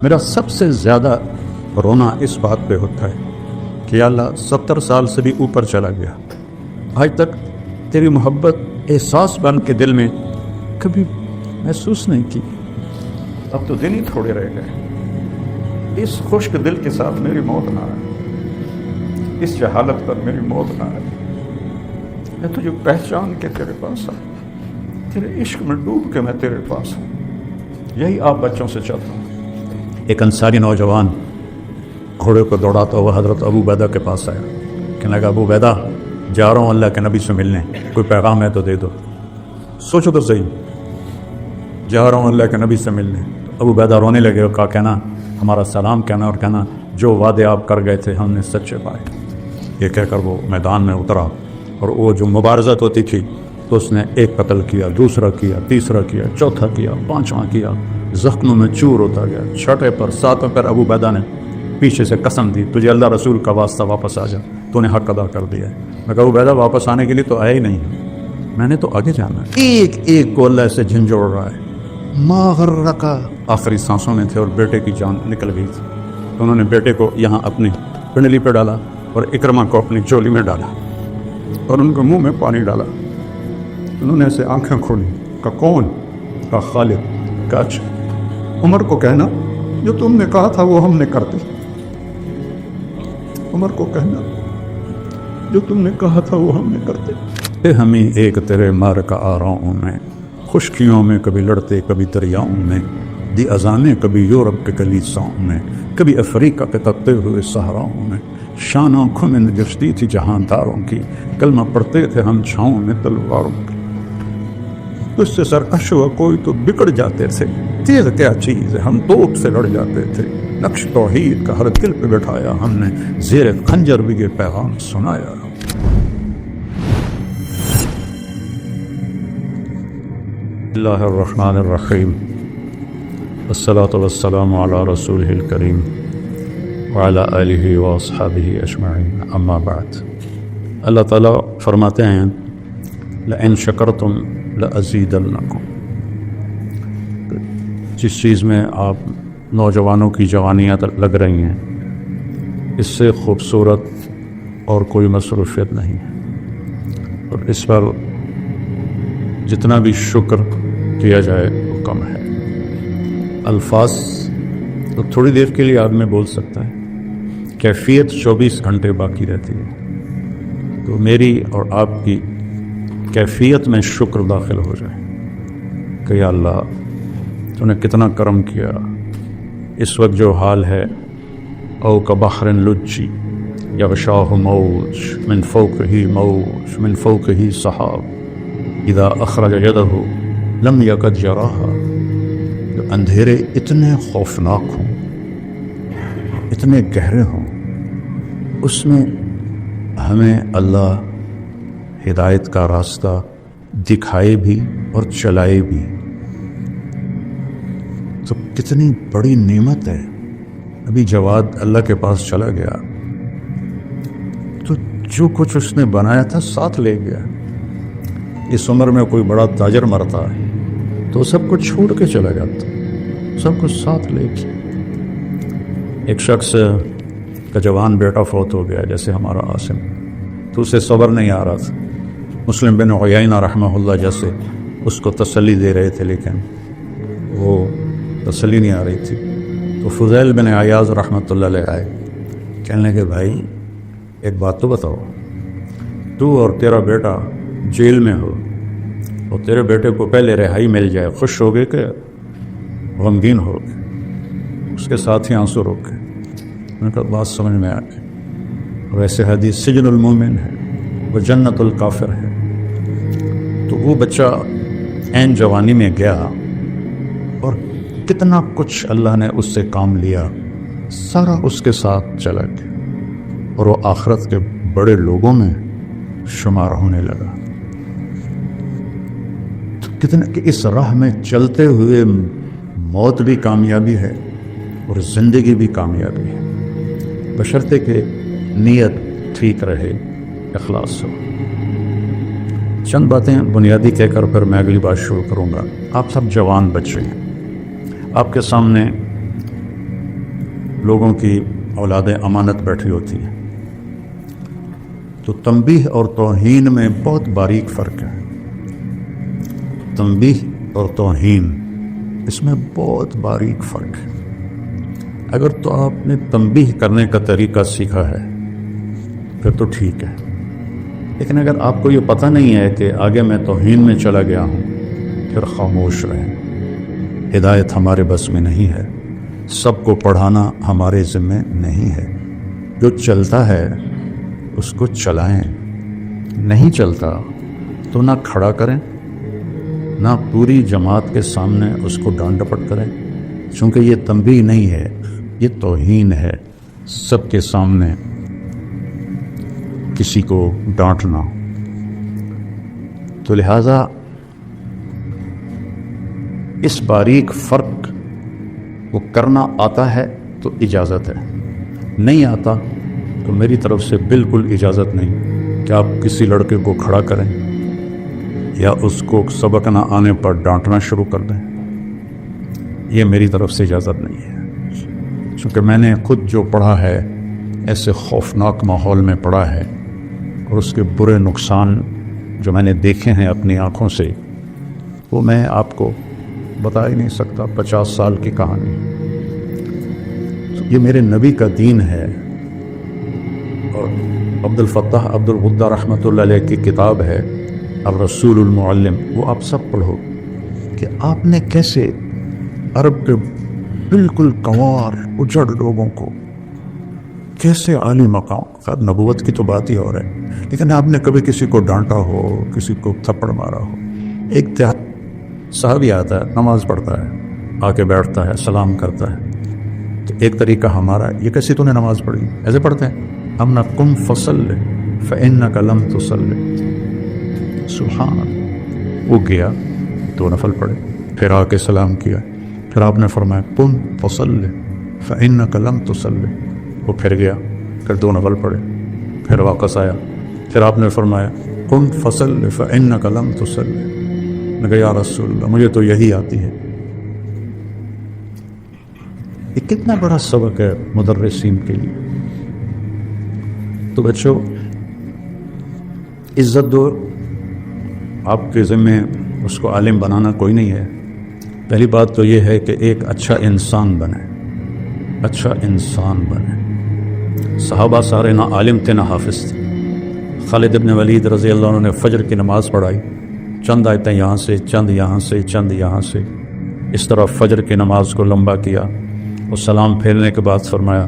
میرا سب سے زیادہ رونا اس بات پہ ہوتا ہے کہ یا اللہ 70 سال سے بھی اوپر چلا گیا، آج تک تیری محبت احساس بن کے دل میں کبھی محسوس نہیں کی، اب تو دن ہی تھوڑے رہ گئے، اس خشک دل کے ساتھ میری موت نہ آئے، اس جہالت پر میری موت نہ آئے، میں تجھے پہچان کے تیرے پاس آیا، تیرے عشق میں ڈوب کے میں تیرے پاس ہوں، یہی آپ بچوں سے چاہتا ہوں۔ ایک انصاری نوجوان گھوڑے کو دوڑاتا ہوا حضرت ابو عبیدہ کے پاس آیا، کہنے لگا ابو عبیدہ جا رہا ہوں اللہ کے نبی سے ملنے، کوئی پیغام ہے تو دے دو۔ سوچو تو صحیح، جا رہا ہوں اللہ کے نبی سے ملنے۔ ابو عبیدہ رونے لگے اور کہا کہنا ہمارا سلام کہنا اور کہنا جو وعدے آپ کر گئے تھے ہم نے سچے پائے۔ یہ کہہ کر وہ میدان میں اترا اور وہ جو مبارزت ہوتی تھی تو اس نے ایک قتل کیا، دوسرا کیا، تیسرا کیا، چوتھا کیا، پانچواں کیا، زخموں میں چور ہوتا گیا۔ چھٹے پر ساتوں پر ابو عبیدہ نے پیچھے سے قسم دی تجھے اللہ رسول کا واسطہ واپس آ جا، تو نے حق ادا کر دیا ہے۔ میں کہا ابو عبیدہ واپس آنے کے لیے تو آیا ہی نہیں، میں نے تو آگے جانا ہے۔ ایک ایک کو اللہ سے جھنجھوڑ رہا ہے، ما غرکا، آخری سانسوں میں تھے اور بیٹے کی جان نکل گئی تھی، تو انہوں نے بیٹے کو یہاں اپنی پنڈلی پہ ڈالا اور اکرمہ کو اپنی چولی میں ڈالا اور ان کے منہ میں پانی ڈالا۔ انہوں نے ایسے آنکھیں کھولی، کہا کون؟ کہا خالد۔ کہا اچھا عمر کو کہنا جو تم نے کہا تھا وہ ہم نے کر دی، عمر کو کہنا جو تم نے کہا تھا وہ ہم نے کر دی۔ اے ہمیں ایک تیرے مار کا آراؤں میں، خشکیوں میں کبھی لڑتے کبھی دریاؤں میں، دی اذانیں کبھی یورپ کے کلیساؤں میں، کبھی افریقہ کے تپتے ہوئے صحراؤں میں، شان آنکھوں میں نجستی تھی جہانداروں کی، کلمہ پڑھتے تھے ہم چھاؤں میں تلواروں کی، تجھ سے سرکش ہوا کوئی تو بگڑ جاتے تھے، تیز کیا چیز ہے ہم توپ سے لڑ جاتے تھے، نقش توحید کا ہر دل پہ بٹھایا ہم نے، زیر خنجر بھی یہ پیغام سنایا۔ اللہ الرحمن الرحیم، والصلاة والسلام علی رسولہ الکریم وعلی آلہ واصحابہ اجمعین، اما بعد۔ اللہ تعالیٰ فرماتے ہیں لئن شکرتم لأزیدنکم، جس چیز میں آپ نوجوانوں کی جوانیاں لگ رہی ہیں اس سے خوبصورت اور کوئی مصروفیت نہیں ہے، اور اس پر جتنا بھی شکر کیا جائے وہ کم ہے۔ الفاظ تو تھوڑی دیر کے لیے آدمی بول سکتا ہے، کیفیت 24 گھنٹے باقی رہتی ہے، تو میری اور آپ کی کیفیت میں شکر داخل ہو جائے کہ یا اللہ تو نے کتنا کرم کیا۔ اس وقت جو حال ہے او کبحر لجی یغشاہ موج من فوقہ موج من فوقہ سحاب اذا اخرج یدہ لم یکد یراہا، اندھیرے اتنے خوفناک ہوں، اتنے گہرے ہوں، اس میں ہمیں اللہ ہدایت کا راستہ دکھائے بھی اور چلائے بھی، تو کتنی بڑی نعمت ہے۔ ابھی جواد اللہ کے پاس چلا گیا تو جو کچھ اس نے بنایا تھا ساتھ لے گیا۔ اس عمر میں کوئی بڑا تاجر مرتا ہے تو سب کچھ چھوڑ کے چلا جاتا، سب کچھ ساتھ لے کے۔ ایک شخص کا جوان بیٹا فوت ہو گیا جیسے ہمارا عاصم، تو اسے صبر نہیں آ رہا تھا، مسلم بن عیینہ رحمہ اللہ جیسے اس کو تسلی دے رہے تھے لیکن وہ تسلی نہیں آ رہی تھی، تو فضیل بن عیاض رحمۃ اللہ علیہ آئے، کہنے لگے بھائی ایک بات تو بتاؤ، تو اور تیرا بیٹا جیل میں ہو اور تیرے بیٹے کو پہلے رہائی مل جائے، خوش ہو گئے کہ غمگین ہو گئے؟ اس کے ساتھ ہی آنسو روک گئے۔ میں نے کہا بات سمجھ میں آ گئی، ویسے حدیث سجن المومن ہے وہ جنت الکافر ہے۔ تو وہ بچہ عین جوانی میں گیا اور کتنا کچھ اللہ نے اس سے کام لیا، سارا اس کے ساتھ چلا گیا اور وہ آخرت کے بڑے لوگوں میں شمار ہونے لگا۔ تو کتنا کہ اس راہ میں چلتے ہوئے موت بھی کامیابی ہے اور زندگی بھی کامیابی ہے، بشرطے کہ نیت ٹھیک رہے، اخلاص ہو۔ چند باتیں بنیادی کہہ کر پھر میں اگلی بات شروع کروں گا۔ آپ سب جوان بچے ہیں، آپ کے سامنے لوگوں کی اولاد امانت بیٹھی ہوتی ہیں، تو تنبیہ اور توہین میں بہت باریک فرق ہے۔ تنبیہ اور توہین، اس میں بہت باریک فرق ہے۔ اگر تو آپ نے تنبیہ کرنے کا طریقہ سیکھا ہے پھر تو ٹھیک ہے، لیکن اگر آپ کو یہ پتہ نہیں ہے کہ آگے میں توہین میں چلا گیا ہوں، پھر خاموش رہیں۔ ہدایت ہمارے بس میں نہیں ہے، سب کو پڑھانا ہمارے ذمہ نہیں ہے۔ جو چلتا ہے اس کو چلائیں، نہیں چلتا تو نہ کھڑا کریں نہ پوری جماعت کے سامنے اس کو ڈانٹ ڈپٹ کریں، چونکہ یہ تنبیہ نہیں ہے، یہ توہین ہے، سب کے سامنے کسی کو ڈانٹنا۔ تو لہٰذا اس باریک فرق کو کرنا آتا ہے تو اجازت ہے، نہیں آتا تو میری طرف سے بالکل اجازت نہیں کہ آپ کسی لڑکے کو کھڑا کریں یا اس کو سبق نہ آنے پر ڈانٹنا شروع کر دیں۔ یہ میری طرف سے اجازت نہیں ہے، چونکہ میں نے خود جو پڑھا ہے ایسے خوفناک ماحول میں پڑھا ہے، اور اس کے برے نقصان جو میں نے دیکھے ہیں اپنی آنکھوں سے، وہ میں آپ کو بتا ہی نہیں سکتا۔ 50 سال کی کہانی، یہ میرے نبی کا دین ہے۔ اور عبد الفتاح عبد الغدہ رحمۃ اللہ علیہ کی کتاب ہے الرسول المعلم، وہ آپ سب پڑھو کہ آپ نے کیسے عرب کے بالکل کنوار اجڑ لوگوں کو کیسے عالی مقام، خیر نبوت کی تو بات ہی اور ہے، لیکن آپ نے کبھی کسی کو ڈانٹا ہو، کسی کو تھپڑ مارا ہو؟ ایک صحابی آتا ہے، نماز پڑھتا ہے، آ کے بیٹھتا ہے، سلام کرتا ہے، تو ایک طریقہ ہمارا، یہ کیسی تو نے نماز پڑھی؟ ایسے پڑھتے ہیں ہم نہ، قم فصلی فإنک لم تصلی، سبحان اللہ۔ وہ گیا 2 نفل پڑھے، پھر آ کے سلام کیا، پھر آپ نے فرمایا قم فصلی فإنک لم تصلی، وہ پھر گیا، پھر 2 نفل پڑھے، پھر واپس آیا، پھر آپ نے فرمایا قم فصلی فإنک لم تصلی۔ میں کہا یا رسول اللہ مجھے تو یہی آتی ہے۔ یہ کتنا بڑا سبق ہے مدرسین کے لیے۔ تو بچوں عزت دو، آپ کے ذمہ اس کو عالم بنانا کوئی نہیں ہے۔ پہلی بات تو یہ ہے کہ ایک اچھا انسان بنے، اچھا انسان بنے۔ صحابہ سارے نہ عالم تھے نہ حافظ تھے۔ خالد بن ولید رضی اللہ عنہ نے فجر کی نماز پڑھائی، چند آیتیں یہاں سے، چند یہاں سے، چند یہاں سے، اس طرح فجر کی نماز کو لمبا کیا، اور سلام پھیرنے کے بعد فرمایا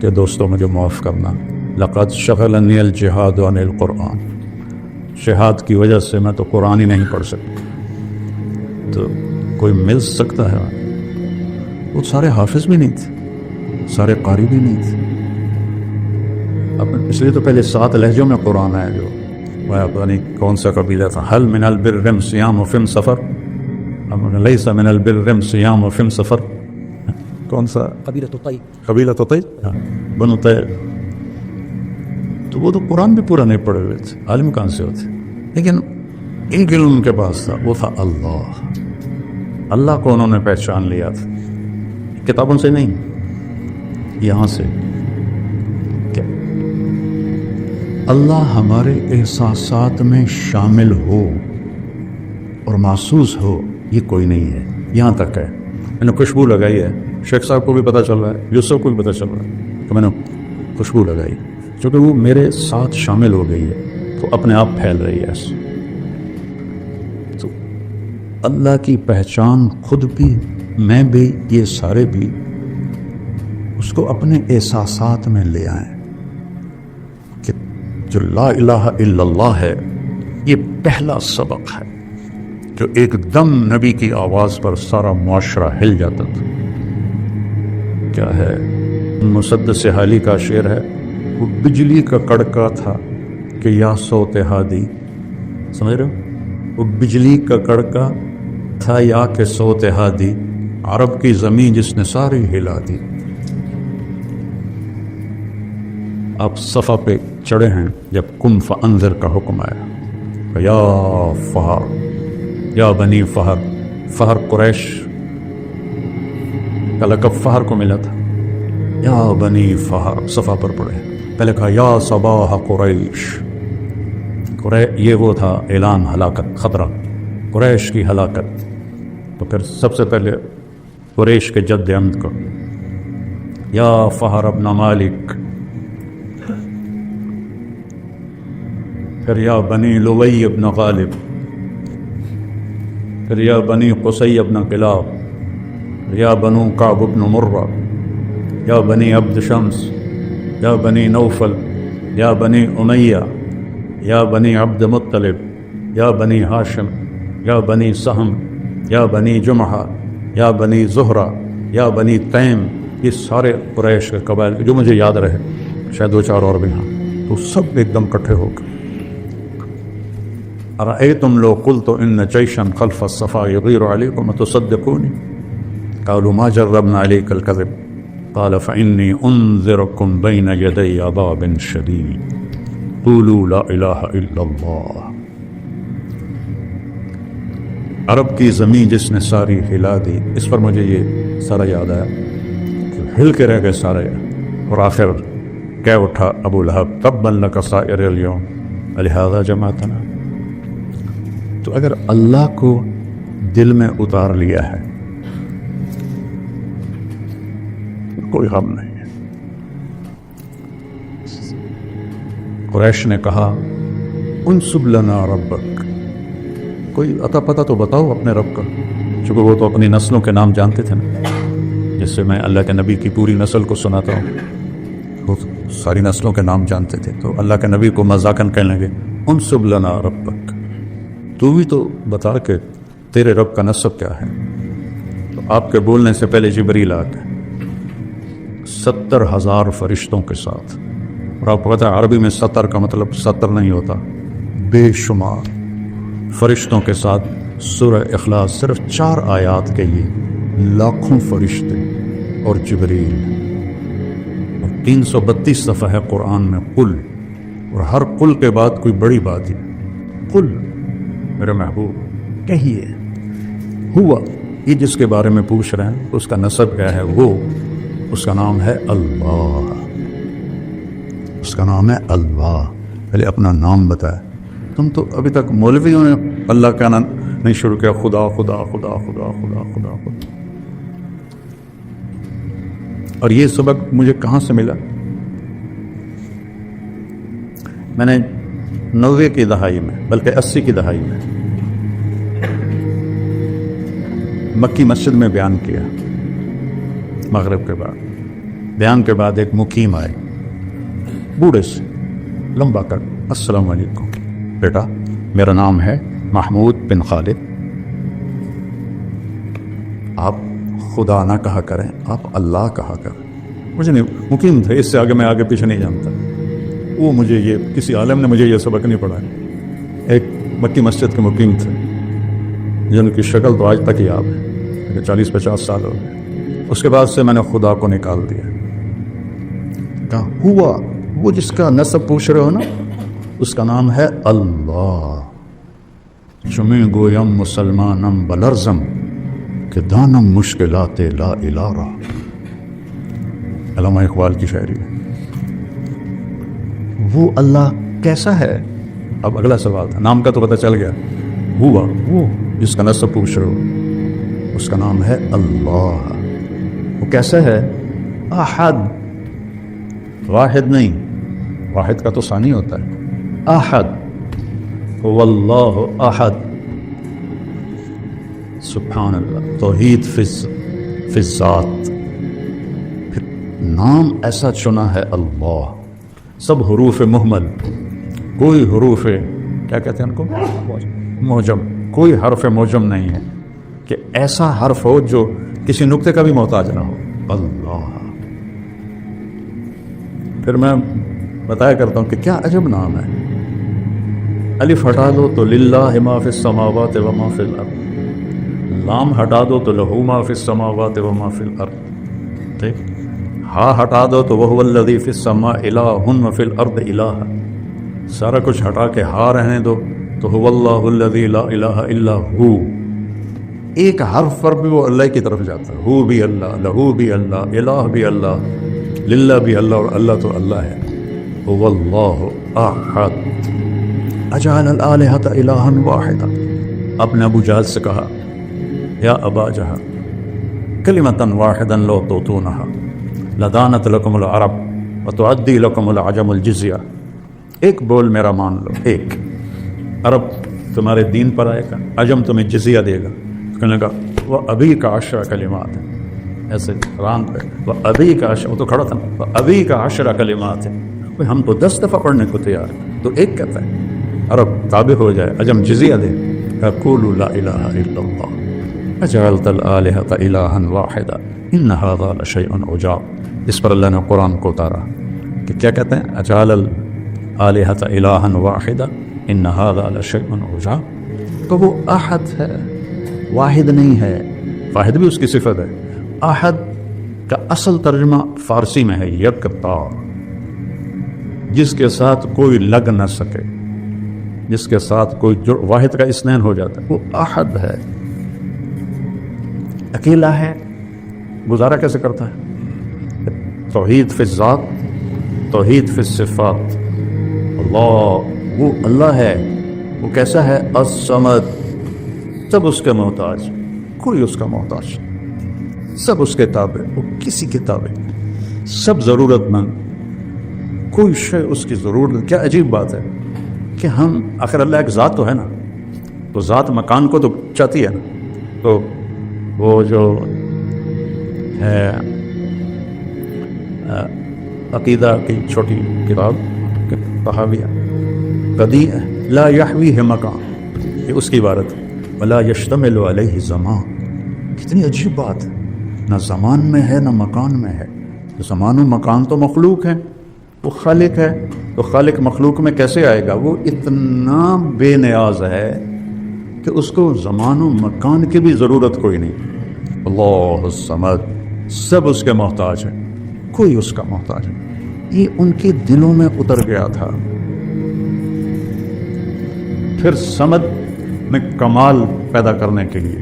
کہ دوستوں مجھے معاف کرنا، لقد شغلنی الجہاد عن القرآن، جہاد کی وجہ سے میں تو قرآن ہی نہیں پڑھ سکتا۔ تو کوئی مل سکتا ہے؟ وہ سارے حافظ بھی نہیں تھے، سارے قاری بھی نہیں تھے۔ اس لیے تو پہلے 7 لہجوں میں قرآن ہے، جو پتہ نہیں کون سا قبیلہ تھا، حل من البر صیام فی سفر، لیس من البر صیام فی سفر، کون سا؟ قبیلہ طی، بنو طی۔ تو وہ تو قرآن بھی پورا نہیں پڑھے ہوئے تھے، عالم کہاں سے ہوتے، لیکن ایک علم ان کے پاس تھا، وہ تھا اللہ۔ اللہ کو انہوں نے پہچان لیا تھا، کتابوں سے نہیں، یہاں سے کہ اللہ ہمارے احساسات میں شامل ہو اور محسوس ہو، یہ کوئی نہیں ہے۔ یہاں تک ہے میں نے خوشبو لگائی ہے، شیخ صاحب کو بھی پتہ چل رہا ہے، یوسف کو بھی پتہ چل رہا ہے کہ میں نے خوشبو لگائی، چونکہ وہ میرے ساتھ شامل ہو گئی ہے تو اپنے آپ پھیل رہی ہے ایسے۔ تو اللہ کی پہچان خود بھی، میں بھی، یہ سارے بھی اس کو اپنے احساسات میں لے آئیں کہ جو لا الہ الا اللہ ہے یہ پہلا سبق ہے جو ایک دم نبی کی آواز پر سارا معاشرہ ہل جاتا تھا۔ کیا ہے؟ مسدس حالی کا شعر ہے، وہ بجلی کا کڑکا تھا کہ یا صوت ہادی، سمجھ رہے ہو؟ وہ بجلی کا کڑکا تھا یا کہ صوت ہادی، عرب کی زمین جس نے ساری ہلا دی۔ آپ صفا پہ چڑھے ہیں جب قم فانذر کا حکم آیا، یا فہر، یا بنی فہر، فہر قریش کا لقب فہر کو ملا تھا، یا بنی فہر، صفا پر پڑھے، پہلے کہا یا صباح قریش، یہ وہ تھا اعلان ہلاکت، خطرہ قریش کی ہلاکت، تو پھر سب سے پہلے قریش کے جد عمد کو یا فہر ابن مالک، پھر یا بنی لوی ابن غالب، پھر یا بنی قصی ابن کلاب، یا بنو کعب ابن مرہ، یا بنی عبد شمس، یا بنی نوفل، یا بنی امیہ، یا بنی عبد مطلب، یا بنی ہاشم، یا بنی سہم، یا بنی جمحہ، یا بنی زہرہ، یا بنی تیم، یہ سارے قریش کے قبائل جو مجھے یاد رہے، شاید دو چار اور بھی ہاں، تو سب ایک دم اکٹھے ہو کر ارأیتم لو قلت ان جیشا خلف الصفا یغیر علیکم اتصدقونی قالوا ما جربنا علیک الکذب قال فإنی انذرکم بین یدی عذاب شدید قولوا لا الہ الا اللہ۔ عرب کی زمین جس نے ساری ہلا دی، اس پر مجھے یہ سارا یاد آیا کہ ہل کے رہ گئے سارے، اور آخر کہہ اٹھا ابو لہب تبا لک سائر اليوم لہذا جمعتنا۔ تو اگر اللہ کو دل میں اتار لیا ہے کوئی غم نہیں ہے۔ قریش نے کہا انسب لنا ربک، کوئی عطا پتہ تو بتاؤ اپنے رب کا، چونکہ وہ تو اپنی نسلوں کے نام جانتے تھے نا، جس سے میں اللہ کے نبی کی پوری نسل کو سناتا ہوں، وہ ساری نسلوں کے نام جانتے تھے، تو اللہ کے نبی کو مذاقاً کہنے لگے انسب لنا ربک، تو بھی تو بتا کہ تیرے رب کا نسب کیا ہے۔ تو آپ کے بولنے سے پہلے جبریل آ گئے 70,000 فرشتوں کے ساتھ، اور آپ کو پتہ ہے عربی میں 70 کا مطلب 70 نہیں ہوتا، بے شمار فرشتوں کے ساتھ سورہ اخلاص صرف 4 آیات کے لیے لاکھوں فرشتے اور جبریل، اور 332 صفحہ ہے قرآن میں قل، اور ہر قل کے بعد کوئی بڑی بات ہے، قل میرے محبوب کہیے، ہوا یہ جس کے بارے میں پوچھ رہے ہیں اس کا نسب کیا ہے، وہ اس کا نام ہے اللہ، اس کا نام ہے اللہ، پہلے اپنا نام بتایا۔ تم تو ابھی تک مولویوں نے اللہ کا نام نہیں شروع کیا، خدا خدا خدا خدا خدا خدا خدا۔ اور یہ سبق مجھے کہاں سے ملا؟ میں نے 90 کی دہائی میں، بلکہ 80 کی دہائی میں مکی مسجد میں بیان کیا، مغرب کے بعد بیان کے بعد ایک مقیم آئے بوڑھے سے، لمبا کر، السلام علیکم بیٹا میرا نام ہے محمود بن خالد، آپ خدا نہ کہا کریں، آپ اللہ کہا کریں۔ مجھے نہیں، مقیم تھے، اس سے آگے میں آگے پیچھے نہیں جانتا، وہ مجھے یہ کسی عالم نے مجھے یہ سبق نہیں پڑھایا، ایک مکی مسجد کے مقیم تھے جن کی شکل تو آج تک ہی یاد ہے، 40-50 سال ہو گئے۔ اس کے بعد سے میں نے خدا کو نکال دیا، کہا ہوا وہ جس کا نسب پوچھ رہے ہو نا، اس کا نام ہے اللہ، چمی گویم مسلمانم بلرزم کہ دانم مشکلات لا الہ را، علامہ اقبال کی شاعری ہے۔ وہ اللہ کیسا ہے؟ اب اگلا سوال تھا، نام کا تو پتہ چل گیا، ہوا وہ جس کا نسب پوچھ رہے ہو اس کا نام ہے اللہ، وہ کیسا ہے؟ احد، واحد نہیں، واحد کا تو ثانی ہوتا ہے، احد، واللہ احد، سبحان اللہ، توحید فی الذات، پھر نام ایسا چنا ہے اللہ، سب حروف مہمل، کوئی حروف کیا کہتے ہیں ان کو، موجم، کوئی حرف موجم نہیں ہے کہ ایسا حرف ہو جو کسی نقطے کا بھی محتاج نہ ہو، اللہ۔ پھر میں بتایا کرتا ہوں کہ کیا عجب نام ہے، الف ہٹا دو تو للہ ما فی السماوات و ما فی الارض، لام ہٹا دو تو لہو ما فی السماوات و ما فی الارض، ٹھیک، ہا ہٹا دو تو وہو الذی فی السماء الہ و فی الارض الہ، سارا کچھ ہٹا کے ہا رہنے دو تو هو اللہ الذی لا الہ الا ہو، ایک حرف پر بھی وہ اللہ کی طرف جاتا ہے، ہو بھی اللہ، لہو بھی اللہ، الہ بھی اللہ، للہ بھی اللہ اور اللہ تو اللہ ہے. هو اللہ احد اجعل الآلہۃ الہا واحدا. آپ نے ابو جہل سے کہا یا ابا جہل کلمۃ واحدا لو توتونها لدانت لکم العرب وتعدی لکم العجم الجزیہ. ایک بول میرا مان لو، ایک. عرب تمہارے دین پر آئے گا، عجم تمہیں جزیہ دے گا. کہنے لگا وہ ابھی کا 10 کلمات ہیں، ایسے ران پہ وہ ابھی کا 10، وہ تو کھڑا تھا نا، وہ ابھی کا 10 کلمات ہیں. ہم تو 10 دفعہ پڑھنے کو تیار ہیں، تو ایک کہتا ہے. عرب تابع ہو جائے، عجم جزیہ دے. قولوا لا الہ الا اللہ اجعلت الآلہۃ الہا واحدا ان ھذا لشیء عجاب. اس پر اللہ نے قرآن کو اتارا کہ کیا کہتے ہیں؟ اجعل الآلہۃ الہا واحدا ان ھذا لشیء عجاب. تو وہ احد ہے، واحد نہیں ہے. واحد بھی اس کی صفت ہے. احد کا اصل ترجمہ فارسی میں ہے یکتا، جس کے ساتھ کوئی لگ نہ سکے، جس کے ساتھ کوئی واحد کا اثنین ہو جاتا ہے، وہ احد ہے. اکیلا ہے، گزارا کیسے کرتا ہے؟ توحید فی الذات، توحید فی الصفات. اللہ وہ اللہ ہے. وہ کیسا ہے؟ الصمد، سب اس کے محتاج، کوئی اس کا محتاج، سب اس کے تابع، وہ کسی کے تابع، سب ضرورت مند، کوئی شے اس کی ضرورت. کیا عجیب بات ہے کہ ہم آخر اللہ ایک ذات تو ہے نا، تو ذات مکان کو تو چاہتی ہے نا. تو وہ جو ہے عقیدہ کی چھوٹی کتاب تحاویہ قدی لا یحویہ مکان، یہ اس کی عبارت ہے. ولا یشتمل علیہ زمان. کتنی عجیب بات ہے، نہ زمان میں ہے نہ مکان میں ہے. زمان و مکان تو مخلوق ہے، وہ خالق ہے، تو خالق مخلوق میں کیسے آئے گا؟ وہ اتنا بے نیاز ہے کہ اس کو زمان و مکان کی بھی ضرورت کوئی نہیں. اللہ الصمد، سب اس کے محتاج ہیں، کوئی اس کا محتاج نہیں. یہ ان کے دلوں میں اتر گیا تھا. پھر صمد میں کمال پیدا کرنے کے لیے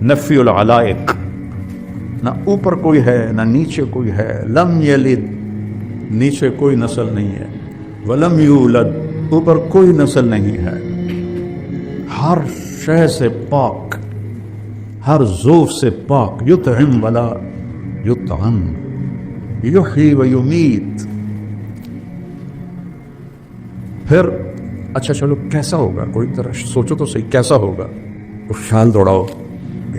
نفی العلائق، نہ اوپر کوئی ہے نہ نیچے کوئی ہے. لم یلد، نیچے کوئی نسل نہیں ہے. ولم یولد، اوپر کوئی نسل نہیں ہے. ہر شے سے پاک، ہر ذوف سے پاک. یطعم ولا یطعم، یحیی و یمیت. پھر اچھا چلو کیسا ہوگا؟ کوئی طرح سوچو تو صحیح، کیسا ہوگا؟ وہ خیال دوڑاؤ،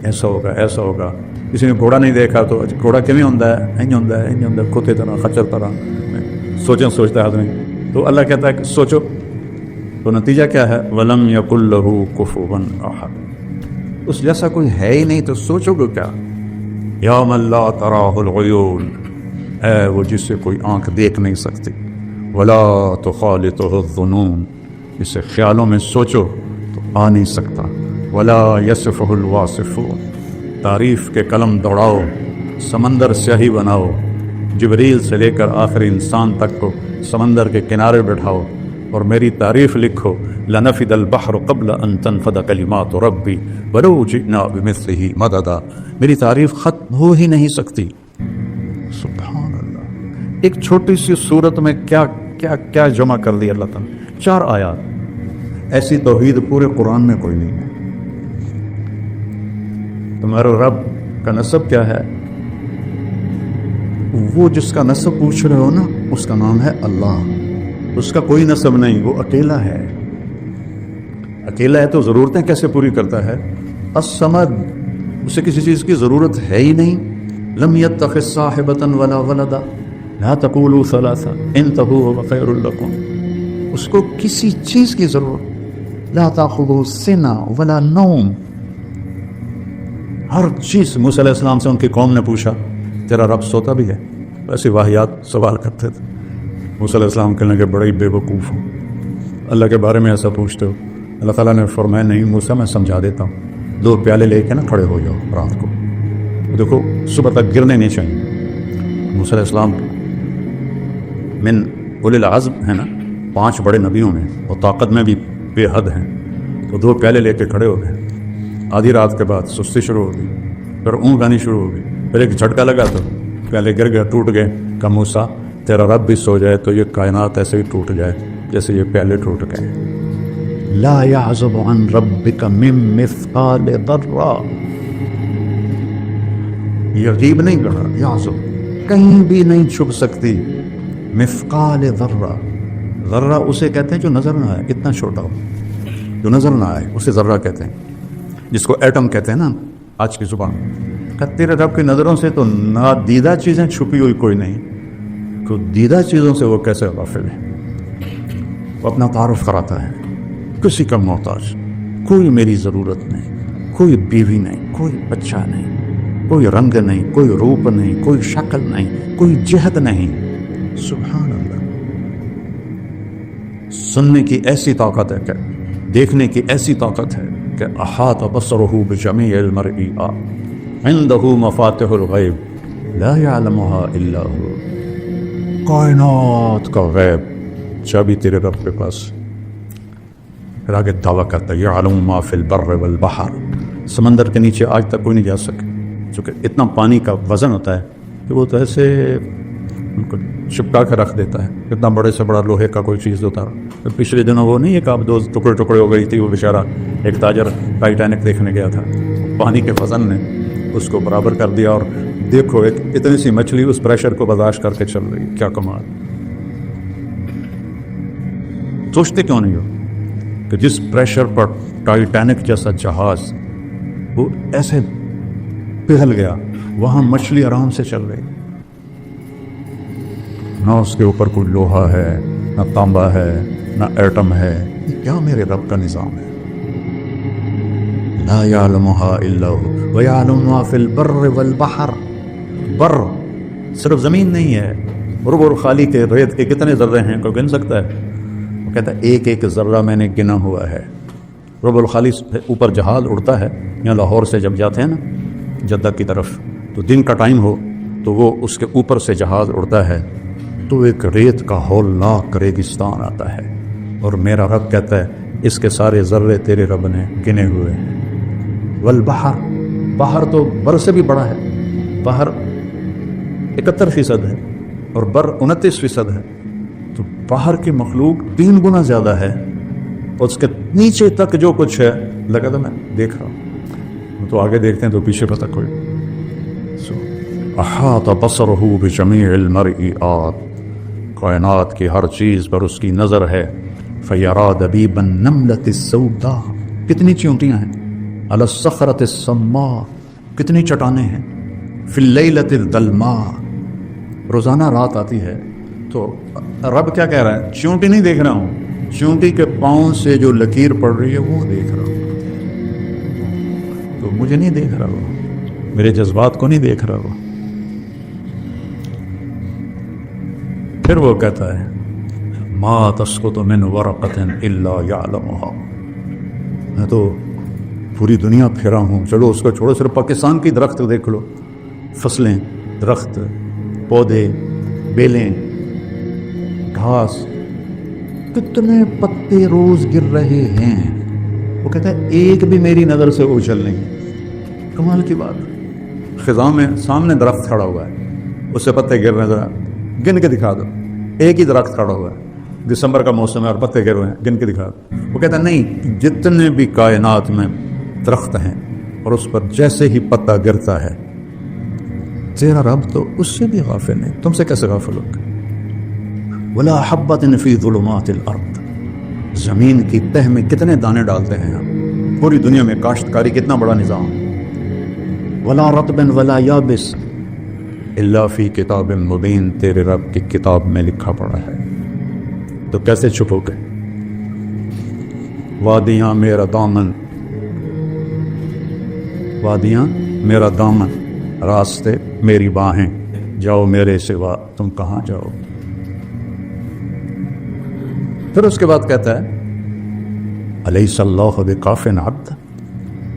ایسا ہوگا ایسا ہوگا. کسی نے گھوڑا نہیں دیکھا تو گھوڑا کیویں ہوتا ہے؟ این ہوتا ہے، این ہوتا ہے، کتے طرح، خچر طرح. سوچتا ہے آدمی. تو اللہ کہتا ہے کہ سوچو. تو نتیجہ کیا ہے؟ وَلَمْ يَكُنْ لَهُ كُفُوًا أَحَدٌ. اس جیسا کوئی ہے ہی نہیں، تو سوچو گے کیا؟ يَوْمَ لَا تَرَاهُ الْعُيُونُ، اے وہ جس سے کوئی آنکھ دیکھ نہیں سکتی. وَلَا تُخَالِطُهُ الظُّنُونُ، اسے خیالوں میں سوچو تو آ نہیں سکتا. وَلَا يَصِفُهُ الْوَاصِفُونَ، تعریف کے قلم دوڑاؤ، سمندر سیاہی بناؤ، جبریل سے لے کر آخری انسان تک کو سمندر کے کنارے بٹھاؤ اور میری تعریف لکھو. لنفد البحر قبل ان تنفد کلمات ربی ولو جئنا بمثلہ مددا. میری تعریف ختم ہو ہی نہیں سکتی. سبحان اللہ. ایک چھوٹی سی صورت میں کیا کیا کیا جمع کر دیا اللہ تعالیٰ. 4 آیات. ایسی توحید پورے قرآن میں کوئی نہیں ہے. تمہارے رب کا نسب کیا ہے؟ وہ جس کا نسب پوچھ رہے ہو نا، اس کا نام ہے اللہ. اس کا کوئی نسب نہیں، وہ اکیلا ہے. اکیلا ہے تو ضرورتیں کیسے پوری کرتا ہے؟ الصمد، اسے کسی چیز کی ضرورت ہے ہی نہیں. لم يتخذ صاحبۃ ولا ولدا لا تقولوا ثلاثہ انتهوا خیر لکم. اس کو کسی چیز کی ضرورت. لا تاخذوا سنة ولا نوم. ہر چیز. موسیٰ علیہ السلام سے ان کی قوم نے پوچھا تیرا رب سوتا بھی ہے؟ ایسی واحیات سوال کرتے تھے. موسیٰ علیہ السلام کہنے لگے بڑے بے وقوف ہو، اللہ کے بارے میں ایسا پوچھتے ہو. اللہ تعالیٰ نے فرمایا نہیں موسیٰ، میں سمجھا دیتا ہوں. 2 پیالے لے کے نا کھڑے ہو جاؤ رات کو، دیکھو صبح تک گرنے نہیں چاہیے. موسیٰ علیہ السلام من اولي العزم ہے نا، 5 بڑے نبیوں میں، اور طاقت میں بھی بے حد ہیں. تو 2 پیالے لے کے کھڑے ہو گئے. آدھی رات کے بعد سستی شروع ہو گئی، پھر اونگ آنی شروع ہو گئی، پھر ایک جھٹکا لگا تو پہلے گر گئے, ٹوٹ گئے. کہ موسیٰ تیرا رب بھی سو جائے تو یہ کائنات ایسے ہی ٹوٹ جائے جیسے یہ پہلے ٹوٹ گئے. لا يعزب عن ربك من مثقال ذرہ, یہ عجیب نہیں گڑا, یعزب کہیں بھی نہیں چھپ سکتی. مثقال ذرہ, ذرہ اسے کہتے ہیں جو نظر نہ آئے, اتنا چھوٹا ہو جو نظر نہ آئے اسے ذرہ کہتے ہیں, جس کو ایٹم کہتے ہیں نا آج کی زبان. کہ تیرے رب کی نظروں سے تو نادیدہ چیزیں چھپی ہوئی کوئی نہیں, کو دیدہ چیزوں سے وہ کیسے غافل ہے. وہ اپنا تعارف کراتا ہے, کسی کا محتاج, کوئی میری ضرورت نہیں, کوئی بیوی نہیں, کوئی بچہ نہیں, کوئی رنگ نہیں, کوئی روپ نہیں, کوئی شکل نہیں, کوئی جہت نہیں. سبحان اللہ. سننے کی ایسی طاقت ہے کہ دیکھنے کی ایسی طاقت ہے کہ احاط بصرہ بجمیع المرئی عنده مفاتح الغیب لا يعلمها الا هو. کائنات کا غیب چابی تیرے رب کے پاس. پھر آگے دعویٰ کرتا ہے یعلم ما فی البر والبحر, سمندر کے نیچے آج تک کوئی نہیں جا سکے, چونکہ اتنا پانی کا وزن ہوتا ہے کہ وہ تو ایسے ان کو چپکا کے رکھ دیتا ہے. اتنا بڑے سے بڑا لوہے کا کوئی چیز ہوتا ہے. پچھلے دنوں وہ نہیں ہے کہ اب 2 ٹکڑے ٹکڑے ہو گئی تھی, وہ بیچارہ ایک تاجر ٹائٹینک دیکھنے گیا تھا, پانی کے وزن نے اس کو برابر کر دیا. اور دیکھو ایک اتنی سی مچھلی اس پریشر کو برداشت کر کے چل رہی, کیا کمال. سوچتے کیوں نہیں ہو کہ جس پریشر پر ٹائٹینک جیسا جہاز وہ ایسے پگھل گیا, وہاں مچھلی آرام سے چل رہی, نہ اس کے اوپر کوئی لوہا ہے, نہ تانبا ہے, نہ ایٹم ہے. یہ کیا میرے رب کا نظام ہے. لا يعلمها الا هو ويعلم ما في البر والبحر. بر صرف زمین نہیں ہے, ربع خالی کے ریت کے کتنے ذرے ہیں کوئی گن سکتا ہے؟ وہ کہتا ہے ایک ایک ذرہ میں نے گنا ہوا ہے. ربع الخالی اوپر جہاز اڑتا ہے, یہاں لاہور سے جب جاتے ہیں نا جدہ کی طرف, تو دن کا ٹائم ہو تو وہ اس کے اوپر سے جہاز اڑتا ہے تو ایک ریت کا ہولناک ریگستان آتا ہے, اور میرا رب کہتا ہے اس کے سارے ذرے تیرے رب نے گنے ہوئے ہیں. والبحر, بحر تو بر سے بھی بڑا ہے. بحر 71% ہے اور بر 29% ہے, تو بحر کی مخلوق 3 گنا زیادہ ہے, اور اس کے نیچے تک جو کچھ ہے لگا تو میں دیکھ رہا ہوں, تو آگے دیکھتے ہیں تو پیچھے پتہ کوئی. احاط بصرہ بجمیع المرئیات, کائنات کی ہر چیز پر اس کی نظر ہے. فیرا دبیب النملۃ السوداء, کتنی چیونٹیاں ہیں. علی الصخرۃ الصماء, کتنی چٹانیں ہیں. فی اللیلۃ الظلماء, روزانہ رات آتی ہے تو رب کیا کہہ رہا ہے, چیونٹی نہیں دیکھ رہا ہوں, چیونٹی کے پاؤں سے جو لکیر پڑ رہی ہے وہ دیکھ رہا ہوں. تو مجھے نہیں دیکھ رہا وہ, میرے جذبات کو نہیں دیکھ رہا وہ. پھر وہ کہتا ہے ما تسقط من ورقۃ الا یعلمها, میں تو پوری دنیا پھرا ہوں, چلو اس کو چھوڑو, صرف پاکستان کی درخت دیکھ لو, فصلیں, درخت, پودے, بیلیں, گھاس, کتنے پتے روز گر رہے ہیں. وہ کہتا ہے ایک بھی میری نظر سے اوجھل نہیں. کمال کی بات. خزاں میں سامنے درخت کھڑا ہوا ہے, اس سے پتے گر رہے ہیں, گن کے دکھا دو. ایک ہی درخت کھڑا ہوا ہے, دسمبر کا موسم ہے اور پتے گر ہوئے ہیں, گن کے دکھا دو. وہ کہتا ہے نہیں, جتنے بھی کائنات میں درخت ہیں اور اس پر جیسے ہی پتا گرتا ہے, تیرا رب تو اس سے بھی غافل نہیں, تم سے کیسے غافل ہوگا. ولا حبۃ فی ظلمات الارض, زمین کی تہ میں کتنے دانے ڈالتے ہیں ہم, پوری دنیا میں کاشتکاری کتنا بڑا نظام. ولا رطب ولا یابس الا فی کتاب مبین, تیرے رب کی کتاب میں لکھا پڑا ہے, تو کیسے چھپو گے. وادیاں میرا دامن, وادیاں میرا دامن, راستے میری باہیں, جاؤ میرے سوا تم کہاں جاؤ. پھر اس کے بعد کہتا ہے الیس اللہ بکاف عبد,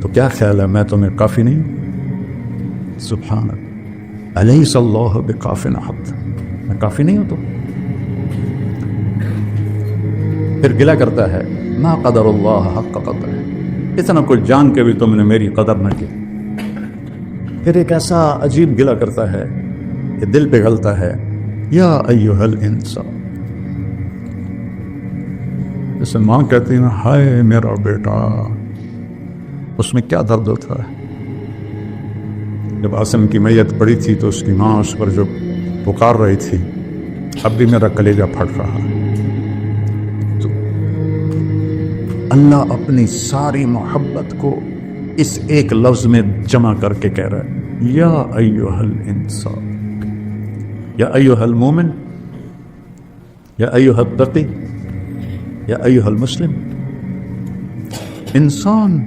تو کیا خیال ہے میں تمہیں کافی نہیں ہوں. سبحان اللہ, الیس اللہ بکاف عبد, میں کافی نہیں ہوں. تو پھر گلہ کرتا ہے ما قدر اللہ حق قدر, اتنا کچھ جان کے بھی تم نے میری قدر نہ کی. پھر ایک ایسا عجیب گلہ کرتا ہے یہ دل پگھلتا ہے، یا ایھا الانسان. جیسے ماں کہتی ہے نا، ہائے میرا بیٹا، اس میں کیا درد ہوتا ہے. جب عاصم کی میت پڑی تھی تو اس کی ماں اس پر جو پکار رہی تھی، اب بھی میرا کلیجہ پھٹ رہا. تو اللہ اپنی ساری محبت کو اس ایک لفظ میں جمع کر کے کہہ رہا ہے، یا ایھا الانسان، یا ایھا المومن، یا ایھا التقی، یا ایھا المسلم. انسان،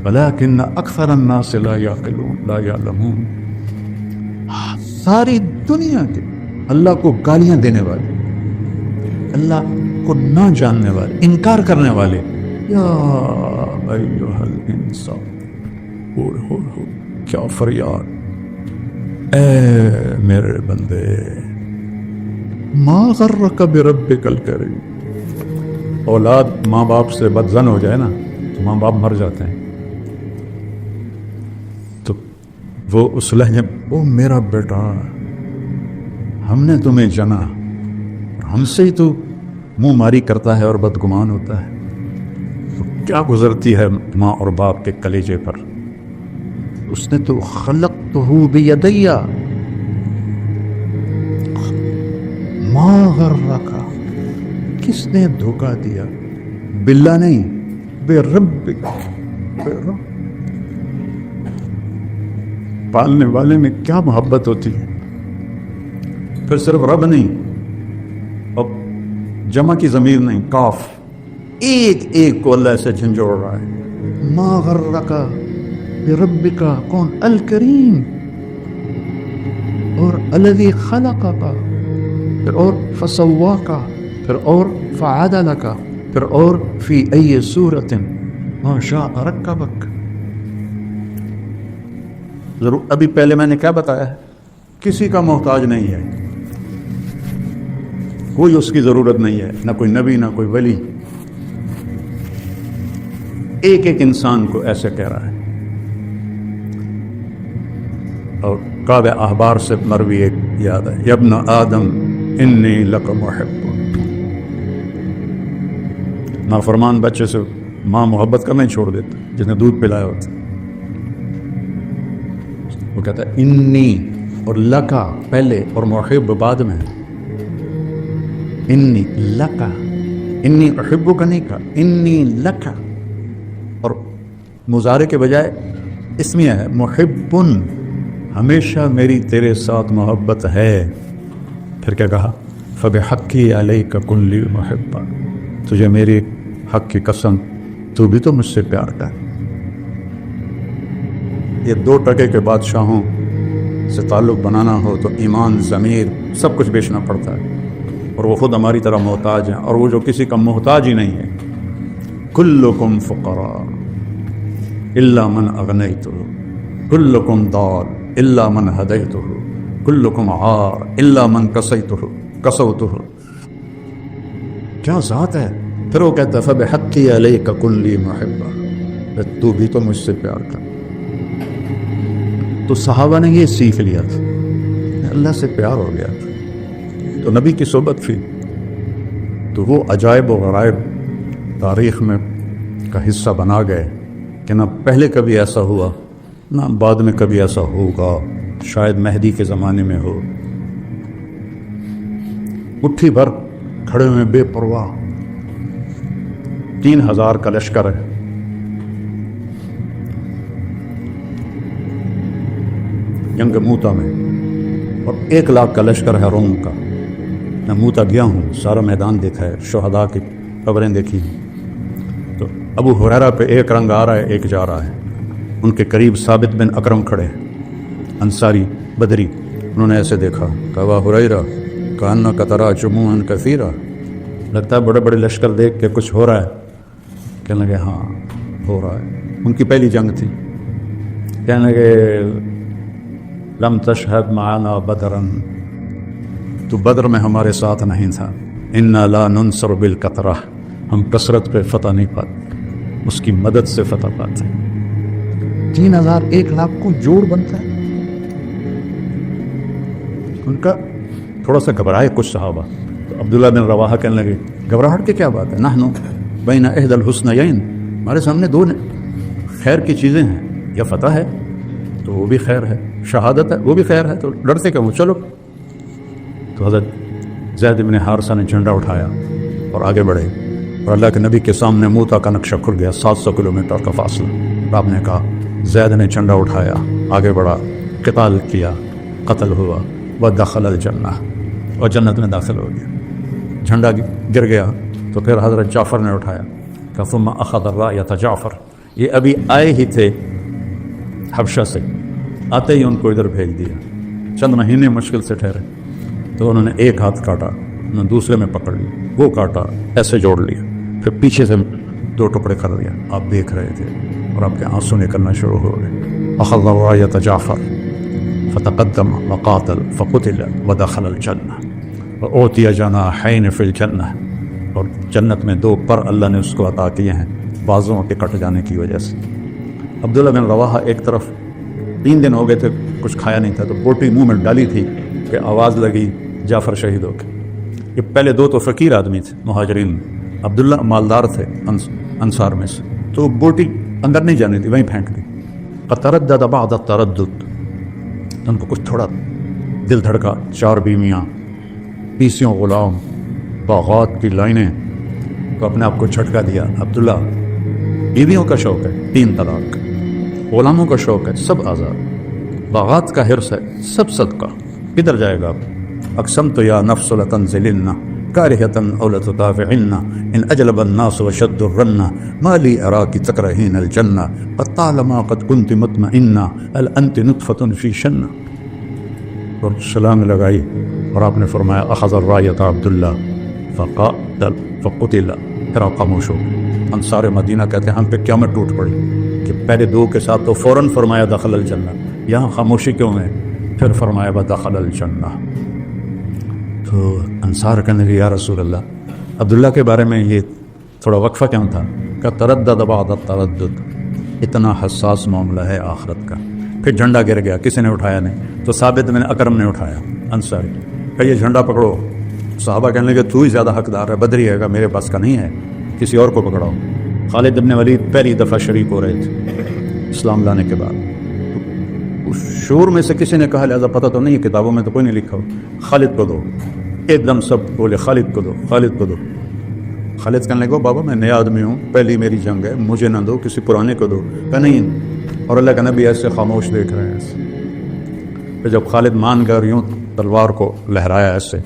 ولكن اکثر الناس لا يعقلون لا يعلمون. ساری دنیا کے اللہ کو گالیاں دینے والے، اللہ کو نہ جاننے والے، انکار کرنے والے، یا ایھا الانسان. ہو کیا فریاد، اے میرے بندے، ما غرک بربک الکریم. اولاد ماں باپ سے بدزن ہو جائے نا تو ماں باپ مر جاتے ہیں. تو وہ اس لہجے، او میرا بیٹا، ہم نے تمہیں جنا، ہم سے ہی تو منہ ماری کرتا ہے اور بدگمان ہوتا ہے. تو کیا گزرتی ہے ماں اور باپ کے کلیجے پر. اس نے تو خلقتہ بیدی، ما غرک، کس نے دھوکہ دیا، باللہ نہیں، بے ربک. پالنے والے میں کیا محبت ہوتی ہے. پھر صرف رب نہیں، اور جمع کی ضمیر نہیں، کاف، ایک ایک کو اللہ سے جھنجھوڑ رہا ہے. ما غرک بربک، کون؟ الکریم، اور الذی خلقک، پھر اور فسواک، پھر اور فعدلک، پھر اور فی ای صورت ما شاء رکبک. ضرور ابھی پہلے میں نے کیا بتایا ہے، کسی کا محتاج نہیں ہے، کوئی اس کی ضرورت نہیں ہے، نہ کوئی نبی نہ کوئی ولی. ایک ایک انسان کو ایسے کہہ رہا ہے. اور کعب احبار سے مروی ایک یاد ہے، یا ابن آدم انی لک محب. نافرمان بچے سے ماں محبت کرنا ہی چھوڑ دیتا، جس نے دودھ پلایا ہوتا. وہ کہتا ہے انی، اور لکا پہلے اور محب بعد میں. انی لکا، انی احبک نہیں کہا، انی لکا. اور مضارع کے بجائے اسمیہ ہے، محبن، ہمیشہ میری تیرے ساتھ محبت ہے. پھر کیا کہا، فبحقی علیک کن لی محبا، تجھے میری حق کی قسم، تو بھی تو مجھ سے پیار کر. یہ 2 ٹکے کے بادشاہوں سے تعلق بنانا ہو تو ایمان، ضمیر، سب کچھ بیچنا پڑتا ہے. اور وہ خود ہماری طرح محتاج ہیں، اور وہ جو کسی کا محتاج ہی نہیں ہے. کلکم فقراء الا من اغنیتہ، کلکم ضال الا من ہدیتہ، کلکم عار الا من کسوتہ. کیا ذات ہے. پھر وہ کہتا ہے فبحقی علیک کن لی محبا، تو بھی تو مجھ سے پیار کر. تو صحابہ نے یہ سیکھ لیا تھا، اللہ سے پیار ہو گیا تھا تو نبی کی صحبت تھی. تو وہ عجائب و غرائب تاریخ میں کا حصہ بنا گئے کہ نہ پہلے کبھی ایسا ہوا، نہ بعد میں کبھی ایسا ہوگا. شاید مہدی کے زمانے میں ہو. مٹھی بھر کھڑے ہوئے بے پرواہ، 3000 کا لشکر ہے. جنگ موتا میں، اور 1 لاکھ کا لشکر ہے روم کا. میں موتا گیا ہوں، سارا میدان دیکھا ہے، شہداء کی قبریں دیکھی ہیں. تو ابو ہریرہ پہ ایک رنگ آ رہا ہے، ایک جا رہا ہے. ان کے قریب ثابت بن اکرم کھڑے، انصاری بدری. انہوں نے ایسے دیکھا، کہا ابا ہریرہ کأنک تری جموعا کثیرا، لگتا ہے بڑے بڑے لشکر دیکھ کے کچھ ہو رہا ہے. کہنے لگے ہاں ہو رہا ہے. ان کی پہلی جنگ تھی. کہنے لگے لم تشہد معنا بدرا، تو بدر میں ہمارے ساتھ نہیں تھا. انا لا ننصر بالکثرہ، ہم کثرت پہ فتح نہیں پاتے، اس کی مدد سے فتح پاتے ہیں. 3000 1 لاکھ کو جوڑ بنتا ہے. ان کا تھوڑا سا گھبرائے کچھ صحابہ. تو عبداللہ بن رواحہ کہنے لگے گھبراہٹ کی کیا بات ہے، نحن بین احد الحسنیین، ہمارے سامنے دو خیر کی چیزیں ہیں، یا فتح ہے تو وہ بھی خیر ہے، شہادت ہے وہ بھی خیر ہے، تو ڈرتے کیوں، چلو. تو حضرت زید بن حارثہ نے جھنڈا اٹھایا اور آگے بڑھے، اور اللہ کے نبی کے سامنے موتا کا نقشہ کھل گیا، 700 کلومیٹر کا فاصلہ. آپ نے کہا زید نے جھنڈا اٹھایا، آگے بڑھا، قتال کیا، قتل ہوا، ودخل الجنہ، اور جنت میں داخل ہو گیا. جھنڈا گر گیا تو پھر حضرت جعفر نے اٹھایا کہ ثم اخذ الرایۃ جعفر، یہ ابھی آئے ہی تھے حبشہ سے، آتے ہی ان کو ادھر بھیج دیا. چند مہینے مشکل سے ٹھہرے تو انہوں نے ایک ہاتھ کاٹا، انہوں نے دوسرے میں پکڑ لیا، وہ کاٹا، ایسے جوڑ لیا، پھر پیچھے سے 2 ٹکڑے کر دیا. آپ دیکھ رہے تھے اور آپ کے آنسو نکلنا شروع ہو گئے. اخذ الرایۃ جعفر فتقدم وقاتل فقتل ودخل الجنہ واوتی جناحین فی الجنہ، اور جنت میں 2 پر اللہ نے اس کو عطا کیے ہیں بازوں کے کٹ جانے کی وجہ سے. عبداللہ بن رواحہ ایک طرف 3 دن ہو گئے تھے کچھ کھایا نہیں تھا، تو بوٹی منہ میں ڈالی تھی کہ آواز لگی جعفر شہید ہو گئے. یہ پہلے 2 تو فقیر آدمی تھے مہاجرین، عبداللہ مالدار تھے انصار میں سے، تو بوٹی اندر نہیں جانی تھی، وہیں پھینک دی. قد تردد بعد التردد، ان کو کچھ تھوڑا دل دھڑکا. 4 بیویاں، 20 غلام، باغات کی لائنیں، تو اپنے آپ کو جھٹکا دیا. عبداللہ بیویوں کا شوق ہے 3 طلاق، غلاموں کا شوق ہے سب آزاد، باغات کا حرص ہے سب صدقہ، کدھر جائے گا آپ؟ اقسمت یا نفس لتنزلن کارہۃ او لتطافعن ان اجلب الناس وشد الرن ما لی اراک تکرہین الجنہ قد تعلم قد کنت مطمئنہ هل انت نطفۃ فی شنہ. اور سلام لگائی اور آپ نے فرمایا اخذ الرایۃ عبداللہ فقاتل فقتل. پھر آپ خاموش ہو. انصار مدینہ کہتے ہیں ہم پہ قیامت ٹوٹ پڑی کہ پہلے 2 کے ساتھ تو فوراً فرمایا دخل الجنہ، یہاں خاموشی کیوں ہے؟ پھر فرمایا بدخل الجنہ. تو انصار کہنے لگے یا رسول اللہ، عبداللہ کے بارے میں یہ تھوڑا وقفہ کیوں تھا؟ کہ تردد بعد التردد، اتنا حساس معاملہ ہے آخرت کا. پھر جھنڈا گر گیا، کسی نے اٹھایا نہیں، تو ثابت بن اکرم نے اٹھایا انصاری، کہ یہ جھنڈا پکڑو. صحابہ کہنے لگے تو ہی زیادہ حقدار ہے، بدری ہے گا، میرے پاس کا نہیں ہے، کسی اور کو پکڑاؤ. خالد بن ولید پہلی دفعہ شریک ہو رہے تھے اسلام لانے کے بعد. اس شور میں سے کسی نے کہا لہذا پتہ تو نہیں، کتابوں میں تو کوئی نہیں لکھا ہو، خالد کو دو. ایک دم سب بولے خالد کو دو، خالد کو دو. خالد کہنے لگا بابا میں نیا آدمی ہوں، پہلی میری جنگ ہے، مجھے نہ دو، کسی پرانے کو دو. کہ نہیں. اور اللہ کا نبی ایسے خاموش دیکھ رہے ہیں ایسے. پھر جب خالد مان گئے اور یوں تلوار کو لہرایا ایسے،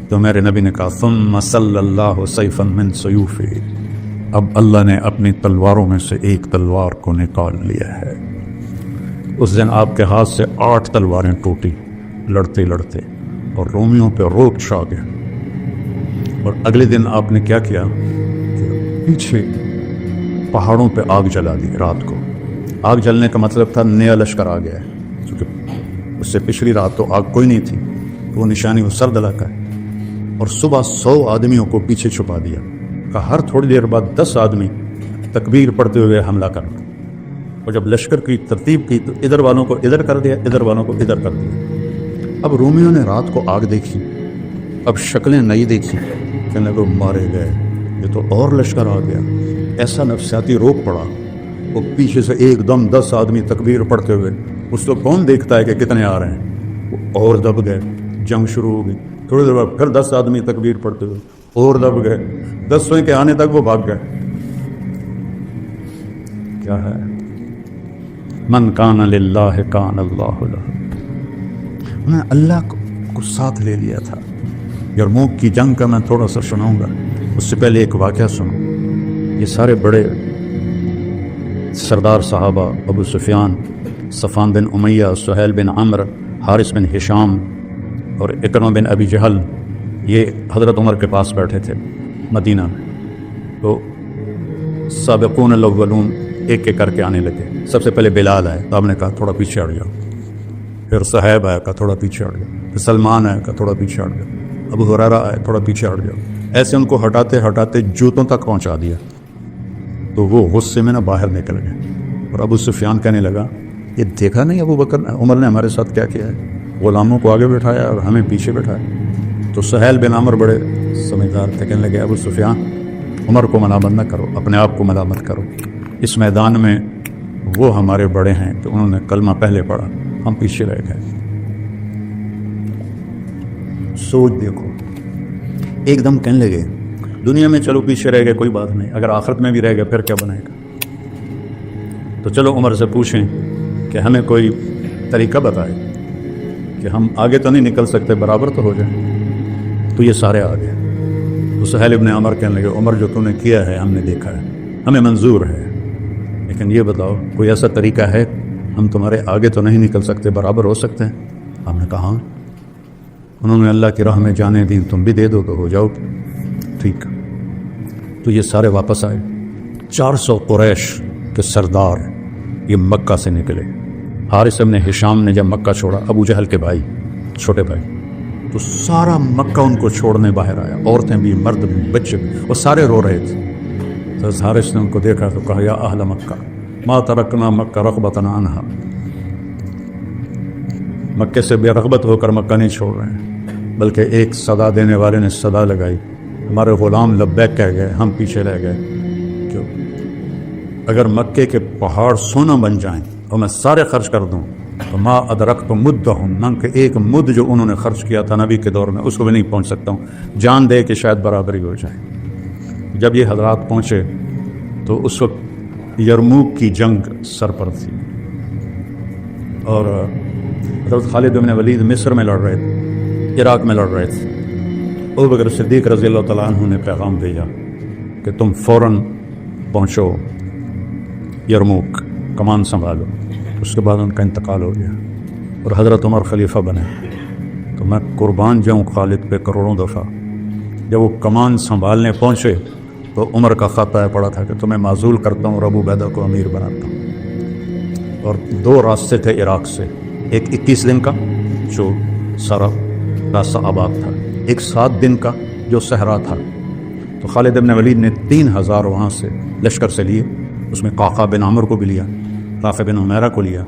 تو میرے نبی نے کہا ثم صلی اللہ سیفا من سیوفہ، اب اللہ نے اپنی تلواروں میں سے ایک تلوار کو نکال لیا ہے. اس دن آپ کے ہاتھ سے 8 تلواریں ٹوٹی لڑتے لڑتے، اور رومیوں پہ روب چھا گیا. اور اگلے دن آپ نے کیا کیا کہ پیچھے پہاڑوں پہ آگ جلا دی رات کو. آگ جلنے کا مطلب تھا نیا لشکر آ گیا ہے، کیونکہ اس سے پچھلی رات تو آگ کوئی نہیں تھی، تو وہ نشانی وہ سرد علاقہ ہے. اور صبح 100 آدمیوں کو پیچھے چھپا دیا کہ ہر تھوڑی دیر بعد 10 آدمی تکبیر پڑھتے ہوئے حملہ کرنا. اور جب لشکر کی ترتیب کی تو ادھر والوں کو ادھر کر دیا، ادھر والوں کو ادھر کر دیا. اب رومیوں نے رات کو آگ دیکھی، اب شکلیں نئی دیکھی، کہنے لگے مارے گئے، یہ تو اور لشکر آ گیا. ایسا نفسیاتی روک پڑا. وہ پیچھے سے ایک دم 10 آدمی تکبیر پڑھتے ہوئے، اس کو کون دیکھتا ہے کہ کتنے آ رہے ہیں، وہ اور دب گئے. جنگ شروع ہو گئی. تھوڑی دیر بعد پھر 10 آدمی تکبیر پڑھتے ہوئے اور دب گئے. 10 کے آنے تک وہ بھاگ گئے. کیا ہے؟ من کان للہ کان اللہ لہ. انہوں نے اللہ کو ساتھ لے لیا تھا. یرموک کی جنگ کا میں تھوڑا سا سناؤں گا، اس سے پہلے ایک واقعہ سنو. یہ سارے بڑے سردار صحابہ، ابو سفیان، صفوان بن امیہ، سہیل بن عمرو، حارث بن ہشام اور اکرمہ بن ابی جہل، یہ حضرت عمر کے پاس بیٹھے تھے مدینہ میں. تو سابقون الاولون ایک ایک کر کے آنے لگے. سب سے پہلے بلال آئے تو آپ نے کہا تھوڑا پیچھے ہٹ جاؤ. پھر صہیب آیا، کہا تھوڑا پیچھے ہٹ جاؤ. پھر سلمان آیا، کہا تھوڑا پیچھے ہٹ جاؤ. ابو ہریرہ آئے، تھوڑا پیچھے ہٹ جاؤ. ایسے ان کو ہٹاتے ہٹاتے جوتوں تک پہنچا دیا. تو وہ غصے میں نہ باہر نکل گئے. اور ابو سفیان کہنے لگا یہ دیکھا نہیں ابو بکر عمر نے ہمارے ساتھ کیا کیا ہے؟ غلاموں کو آگے بٹھایا اور ہمیں پیچھے بٹھایا۔ تو سہیل بن عمر بڑے سمجھدار تھے، کہنے لگے ابو سفیان عمر کو ملامت نہ کرو، اپنے آپ کو ملامت کرو، اس میدان میں وہ ہمارے بڑے ہیں کہ انہوں نے کلمہ پہلے پڑھا، ہم پیچھے رہ گئے۔ سوچ دیکھو، ایک دم کہنے لگے دنیا میں چلو پیچھے رہ گئے کوئی بات نہیں، اگر آخرت میں بھی رہ گئے پھر کیا بنے گا؟ تو چلو عمر سے پوچھیں کہ ہمیں کوئی طریقہ بتائے کہ ہم آگے تو نہیں نکل سکتے، برابر تو ہو جائیں۔ تو یہ سارے آ گئے۔ تو سہیل بن عمر کہنے لگے عمر جو تم نے کیا ہے ہم نے دیکھا ہے، ہمیں منظور ہے، لیکن یہ بتاؤ کوئی ایسا طریقہ ہے ہم تمہارے آگے تو نہیں نکل سکتے، برابر ہو سکتے ہیں؟ ہم نے کہا انہوں نے اللہ کی راہ میں جانے دی، تم بھی دے دو تو ہو جاؤ ٹھیک۔ تو یہ سارے واپس آئے، 400 قریش کے سردار یہ مکہ سے نکلے۔ حارث بن ہشام نے جب مکہ چھوڑا، ابو جہل کے بھائی، چھوٹے بھائی، تو سارا مکہ ان کو چھوڑنے باہر آیا، عورتیں بھی، مرد بھی، بچے بھی، وہ سارے رو رہے تھے۔ تو حارث نے ان کو دیکھا تو کہا یا اہل مکہ ما ترکنا مکہ رغبۃ عنہا، مکے سے بے رغبت ہو کر مکہ نہیں چھوڑ رہے ہیں، بلکہ ایک صدا دینے والے نے صدا لگائی، ہمارے غلام لبیک کہہ گئے، ہم پیچھے رہ گئے۔ کیوں؟ اگر مکے کے پہاڑ سونا بن جائیں اور میں سارے خرچ کر دوں تو ما ادرکت مدہم، نہ کہ ایک مد جو انہوں نے خرچ کیا تھا نبی کے دور میں اس کو بھی نہیں پہنچ سکتا ہوں، جان دے کہ شاید برابری ہو جائے۔ جب یہ حضرات پہنچے تو اس وقت یرموک کی جنگ سر پر تھی، اور حضرت خالد بن ولید مصر میں لڑ رہے تھے، عراق میں لڑ رہے تھے۔ ابوبکر صدیق رضی اللہ تعالیٰ عنہ نے پیغام بھیجا کہ تم فوراً پہنچو یرموک، کمان سنبھالو۔ اس کے بعد ان کا انتقال ہو گیا اور حضرت عمر خلیفہ بنے۔ تو میں قربان جاؤں خالد پہ کروڑوں دفعہ، جب وہ کمان سنبھالنے پہنچے تو عمر کا خط آیا پڑا تھا کہ تمہیں معزول کرتا ہوں اور ابو عبیدہ کو امیر بناتا ہوں۔ اور 2 راستے تھے عراق سے، ایک 21 دن کا جو سارا راستہ آباد تھا، ایک 7 دن کا جو صحرا تھا۔ تو خالد بن ولید نے 3000 وہاں سے لشکر سے لیے، اس میں قعقاع بن عمرو کو بھی لیا، رافع بن عمیرہ کو لیا،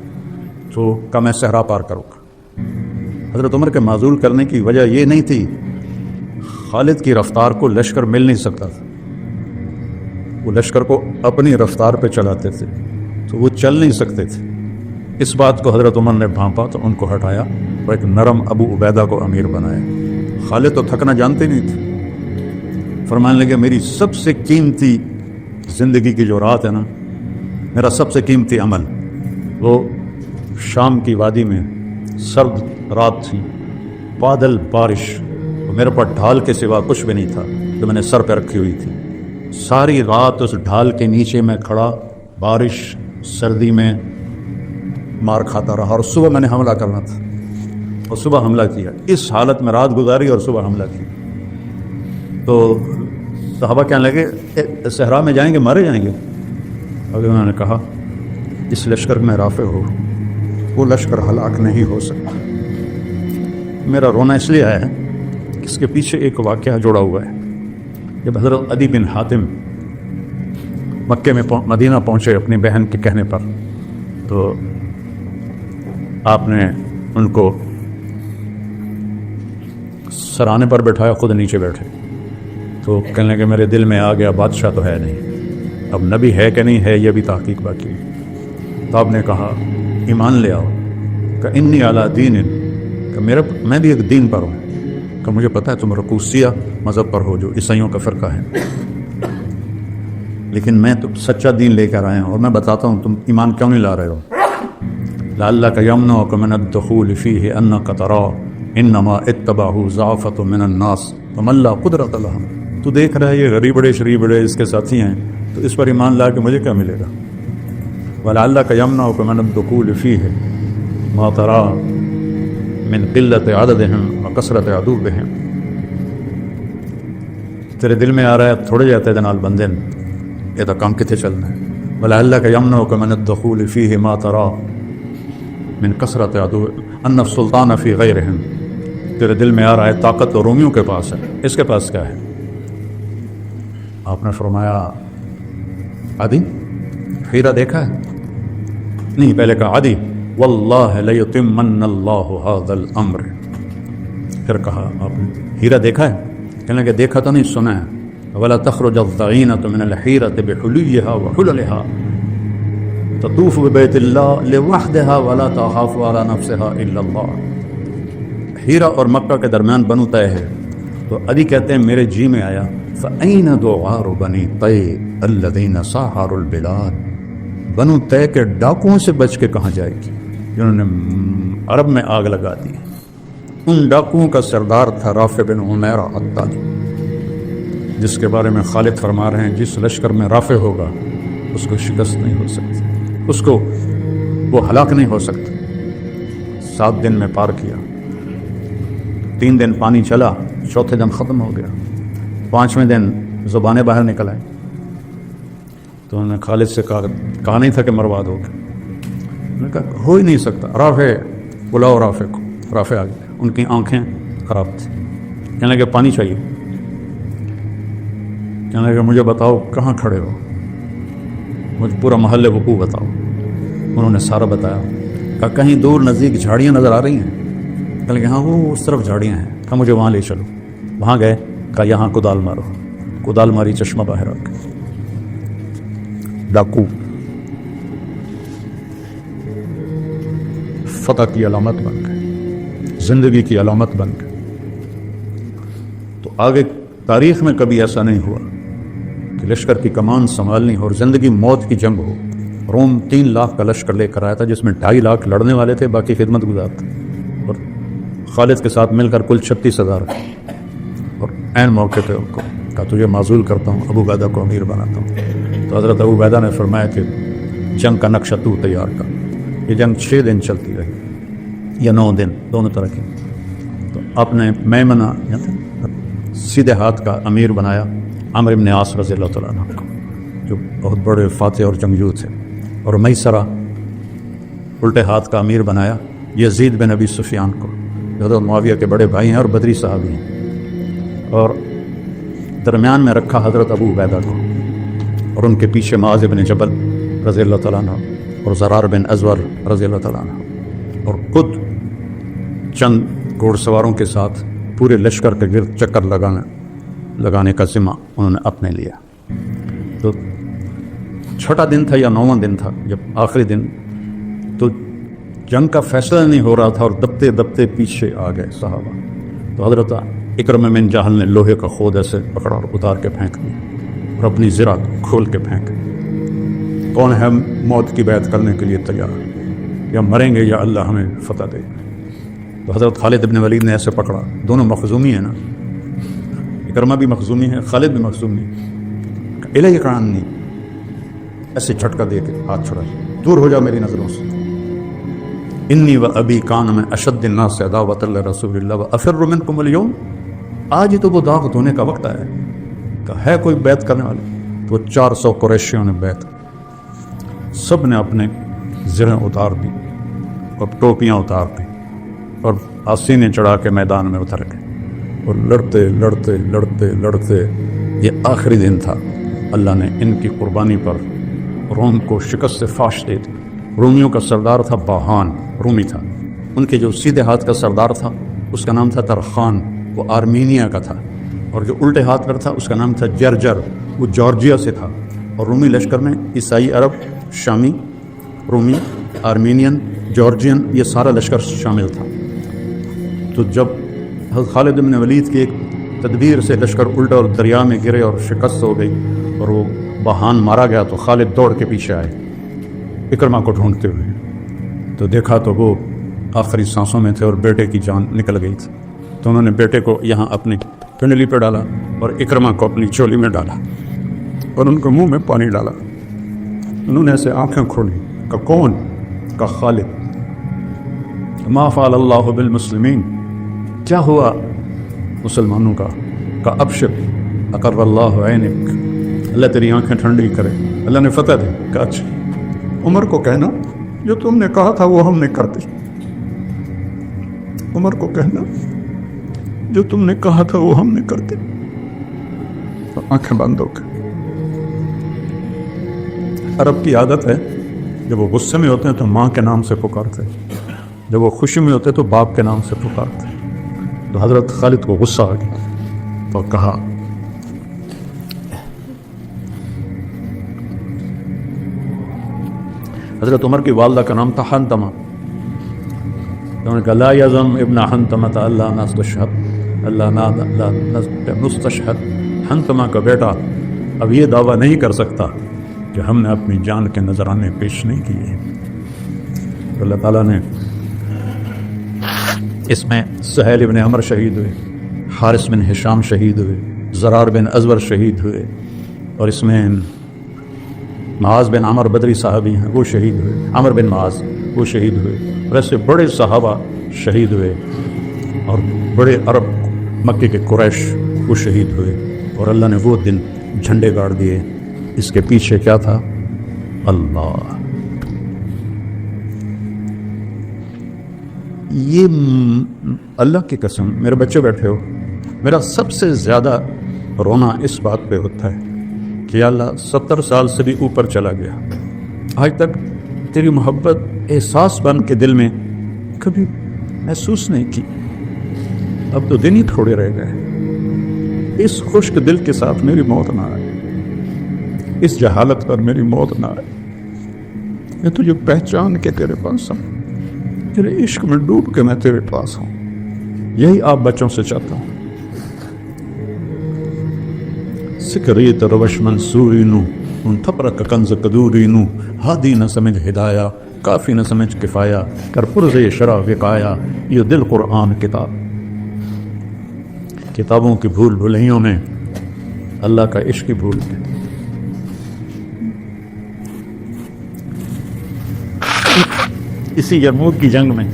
تو کہا میں صحرا پار کروں گا۔ حضرت عمر کے معزول کرنے کی وجہ یہ نہیں تھی، خالد کی رفتار کو لشکر مل نہیں سکتا تھا، وہ لشکر کو اپنی رفتار پہ چلاتے تھے تو وہ چل نہیں سکتے تھے۔ اس بات کو حضرت عمر نے بھانپا تو ان کو ہٹایا اور ایک نرم ابو عبیدہ کو امیر بنایا۔ خالد تو تھکنا جانتے نہیں تھے، فرمانے لگے میری سب سے قیمتی زندگی کی جو رات ہے نا، میرا سب سے قیمتی عمل وہ شام کی وادی میں سرد رات تھی، بادل، بارش، میرے پاس ڈھال کے سوا کچھ بھی نہیں تھا جو میں نے سر پہ رکھی ہوئی تھی۔ ساری رات اس ڈھال کے نیچے میں کھڑا، بارش، سردی میں مار کھاتا رہا، اور صبح میں نے حملہ کرنا تھا اور صبح حملہ کیا، اس حالت میں رات گزاری اور صبح حملہ کیا۔ تو صحابہ کہنے لگے صحرا میں جائیں گے مارے جائیں گے؟ ابھی انہوں نے کہا اس لشکر میں رافع ہو، وہ لشکر ہلاک نہیں ہو سکتا۔ میرا رونا اس لیے آیا ہے کہ اس کے پیچھے ایک واقعہ جڑا ہوا ہے۔ جب حضرت عدی بن حاتم مکے میں مدینہ پہنچے اپنی بہن کے کہنے پر، تو آپ نے ان کو سرانے پر بٹھایا، خود نیچے بیٹھے۔ تو کہنے لگے میرے دل میں آ گیا بادشاہ تو ہے نہیں، اب نبی ہے کہ نہیں ہے یہ بھی تحقیق باقی ہے۔ تو آپ نے کہا ایمان لے آؤ، کہ انی علی دین، کہ میں بھی ایک دین پر ہوں، کہ مجھے پتہ ہے تم رکوسیہ مذہب پر ہو جو عیسائیوں کا فرقہ ہے، لیکن میں تو سچا دین لے کر آیا ہوں، اور میں بتاتا ہوں تم ایمان کیوں نہیں لا رہے ہو۔ لعلک یمنعک من الدخول فیہ انک تری انما اتبعہ ضعفۃ من الناس ومن لا قدرۃ لہم۔ تو دیکھ رہا ہے یہ غریب بڑے شریف بڑے اس کے ساتھی ہیں، تو اس پر ایمان لا کے مجھے کیا ملے گا؟ ولعلک یمنعک من الدخول فیہ ما تری من قلت عددہم وکثرت عدوبہم۔ تیرے دل میں آ رہا ہے تھوڑے جاتے دنال بندے یہ تو کام کتنے چلنا ہے۔ ولعلک یمنعک من الدخول فیہ ما تری من کثرت عدو ان السلطان فی غیرہم۔ تیرے دل میں آ رہا ہے طاقت تو رومیوں کے پاس ہے، اس کے پاس کیا ہے؟ آپ نے فرمایا عدی، ہیرا دیکھا ہے؟ نہیں، پہلے کہا عدی، واللہ لیتمن اللہ ھذا الامر. پھر کہا آپ نے ہیرا دیکھا ہے؟ کہنے لگے دیکھا تو نہیں سنا ہے. ولا تخرج الضغینة من الحیرة بحلیها وحللها تطوف ببیت اللہ لوحدها ولا تخاف على نفسها الا اللہ. ہیرا اور مکہ کے درمیان بنو طے ہے. تو علی کہتے ہیں میرے جی میں آیا فأین دعار بنی طے الذین ساحروا البلاد. بنو طے کے ڈاکوؤں سے بچ کے کہاں جائے گی جنہوں نے عرب میں آگ لگا دی. ان ڈاکوؤں کا سردار تھا رافع بن عمیرہ الطانی، جس کے بارے میں خالد فرما رہے ہیں جس لشکر میں رافع ہوگا اس کو شکست نہیں ہو سکتی، اس کو وہ ہلاک نہیں ہو سکتا. 7 دن میں پار کیا، 3 دن پانی چلا، چوتھے دن ختم ہو گیا، 5ویں دن زبانیں باہر نکل آئیں. تو انہوں نے خالد سے کہا نہیں تھا کہ مروا دو گے. انہوں نے کہا ہو ہی نہیں سکتا، رافع بلاؤ رافع کو. رافع آ گئے، ان کی آنکھیں خراب تھیں. کہنے لگے پانی چاہیے. کہنے لگے مجھے بتاؤ کہاں کھڑے ہو، مجھے پورا محل وقوع بتاؤ. انہوں نے سارا بتایا. کہا کہیں دور نزدیک جھاڑیاں نظر آ رہی ہیں؟ کہنے لگے ہاں وہ اس طرف جھاڑیاں ہیں. کہا مجھے وہاں لے چلو. وہاں گئے، کہا یہاں کدال مارو. کدال ماری، چشمہ باہر آ گیا. ڈاکو فتح کی علامت بن گئے، زندگی کی علامت بن گئے. تو آگے تاریخ میں کبھی ایسا نہیں ہوا کہ لشکر کی کمان سنبھالنی ہو اور زندگی موت کی جنگ ہو. روم 3 لاکھ کا لشکر لے کر آیا تھا جس میں 2.5 لاکھ لڑنے والے تھے، باقی خدمت گزار تھے. اور خالد کے ساتھ مل کر کل 36,000. اور عین موقع پہ ان کو کہا تجھے معزول کرتا ہوں، ابو عبیدہ کو امیر بناتا ہوں. تو حضرت ابو عبیدہ نے فرمایا کہ جنگ کا نقشہ تو تیار کر. یہ جنگ 6 دن چلتی رہی یا 9 دن، دونوں طرح کی. تو آپ نے میمنہ سیدھے ہاتھ کا امیر بنایا عمرو بن عاص رضی اللہ تعالیٰ عنہ کو، جو بہت بڑے فاتح اور جنگجو تھے. اور میسرہ الٹے ہاتھ کا امیر بنایا یزید بن ابی سفیان کو، جو حضرت معاویہ کے بڑے بھائی ہیں اور بدری صحابی ہیں. اور درمیان میں رکھا حضرت ابو عبیدہ کو، اور ان کے پیچھے معاذ بن جبل رضی اللہ تعالیٰ عنہ اور زرار بن ازور رضی اللہ تعالیٰ عنہ، اور خود چند گھوڑ سواروں کے ساتھ پورے لشکر کے گرد چکر لگانے کا ذمہ انہوں نے اپنے لیا. تو 6واں دن تھا یا 9واں دن تھا جب آخری دن، تو جنگ کا فیصلہ نہیں ہو رہا تھا اور دبتے دبتے پیچھے آ گئے صحابہ. تو حضرت اکرمہ بن جہل نے لوہے کا خود ایسے پکڑا اور اتار کے پھینک دیا اور اپنی زرہ کھول کے پھینک. کون ہے موت کی بیعت کرنے کے لیے تیار، یا مریں گے یا اللہ ہمیں فتح دے گا. تو حضرت خالد بن ولید نے ایسے پکڑا. دونوں مخزومی ہیں نا، اکرمہ بھی مخزومی ہے، خالد بھی مخزومی ہے. الہی قرآن نہیں، ایسے جھٹکا دے کے ہاتھ چھڑا، دور ہو جا میری نظروں سے. انی و ابی کان میں اشد الناس عداوۃ لرسول اللہ وافر منکم اليوم. آج ہی تو وہ داغ دھونے کا وقت آیا کہ ہے کوئی بیعت کرنے والا. تو 400 قریشیوں نے بیعت، سب نے اپنے زریں اتار دی اور ٹوپیاں اتار دی اور آسینے چڑھا کے میدان میں اتر گئے. اور لڑتے لڑتے لڑتے لڑتے یہ آخری دن تھا. اللہ نے ان کی قربانی پر روم کو شکست سے فاش دے دی. رومیوں کا سردار تھا باہان، رومی تھا. ان کے جو سیدھے ہاتھ کا سردار تھا اس کا نام تھا ترخان، وہ آرمینیا کا تھا. اور جو الٹے ہاتھ پر تھا اس کا نام تھا جرجر، وہ جارجیا سے تھا. اور رومی لشکر میں عیسائی عرب، شامی، رومی، آرمینین، جارجین، یہ سارا لشکر شامل تھا. تو جب حضرت خالد بن ولید کی ایک تدبیر سے لشکر الٹا اور دریا میں گرے اور شکست ہو گئی اور وہ باہان مارا گیا، تو خالد دوڑ کے پیچھے آئے اکرمہ کو ڈھونڈتے ہوئے. تو دیکھا تو وہ آخری سانسوں میں تھے اور بیٹے کی جان نکل گئی تھی. تو انہوں نے بیٹے کو یہاں اپنی پنڈلی پہ ڈالا اور اکرمہ کو اپنی چولی میں ڈالا اور ان کو منہ میں پانی ڈالا. انہوں نے ایسے آنکھیں کھولی کہ کون؟ کہ خالد. ما فعل اللہ بالمسلمین، کیا ہوا مسلمانوں کا؟ کہ ابشر اقر اللہ عینک، اللہ تیری آنکھیں ٹھنڈی کرے، اللہ نے فتح دی. کہ اچھا عمر کو کہنا جو تم نے کہا تھا وہ ہم نے کر دی. عمر کو کہنا جو تم نے کہا تھا وہ ہم نے کر دی. آنکھیں بند ہو کے. عرب کی عادت ہے جب وہ غصے میں ہوتے ہیں تو ماں کے نام سے پکارتے، جب وہ خوشی میں ہوتے تو باپ کے نام سے پکارتے۔ تو حضرت خالد کو غصہ آ گیا تو کہا حضرت عمر کی والدہ کا نام تھا حنتمہ، انہوں نے کہا لا یزم ابن حنتمہ اللہ نستشہد اللہ نستشہد، حنتمہ کا بیٹا اب یہ دعویٰ نہیں کر سکتا کہ ہم نے اپنی جان کے نذرانے پیش نہیں کیے۔ اللہ تعالیٰ نے اس میں سہیل بن عمر شہید ہوئے، حارث بن ہشام شہید ہوئے، زرار بن ازور شہید ہوئے، اور اس میں معاذ بن عمر بدری صحابی ہیں وہ شہید ہوئے، عمر بن معاذ وہ شہید ہوئے، ویسے بڑے صحابہ شہید ہوئے، اور بڑے عرب مکے کے قریش وہ شہید ہوئے، اور اللہ نے وہ دن جھنڈے گاڑ دیے۔ اس کے پیچھے کیا تھا؟ اللہ۔ یہ اللہ کی قسم، میرے بچے بیٹھے ہو، میرا سب سے زیادہ رونا اس بات پہ ہوتا ہے کہ اللہ 70 سال سے بھی اوپر چلا گیا، آج تک تیری محبت احساس بن کے دل میں کبھی محسوس نہیں کی، اب تو دن ہی تھوڑے رہ گئے، اس خشک دل کے ساتھ میری موت نہ آئے، اس جہالت پر میری موت نہ آئے، میں تجھے پہچان کے تیرے پاس ہوں، تیرے عشق میں ڈوب کے میں تیرے پاس ہوں، یہی آپ بچوں سے چاہتا ہوں۔ سکریت روش منصوری نو ان تھپرک کنز قدوری نو، ہادی نہ سمجھ ہدایہ کافی نہ سمجھ کفایا، کر پرزے شرع وقایا یہ دل قرآن کتاب۔ کتابوں کی بھول بھلیوں میں اللہ کا عشق بھول کے اسی یرموک کی جنگ میں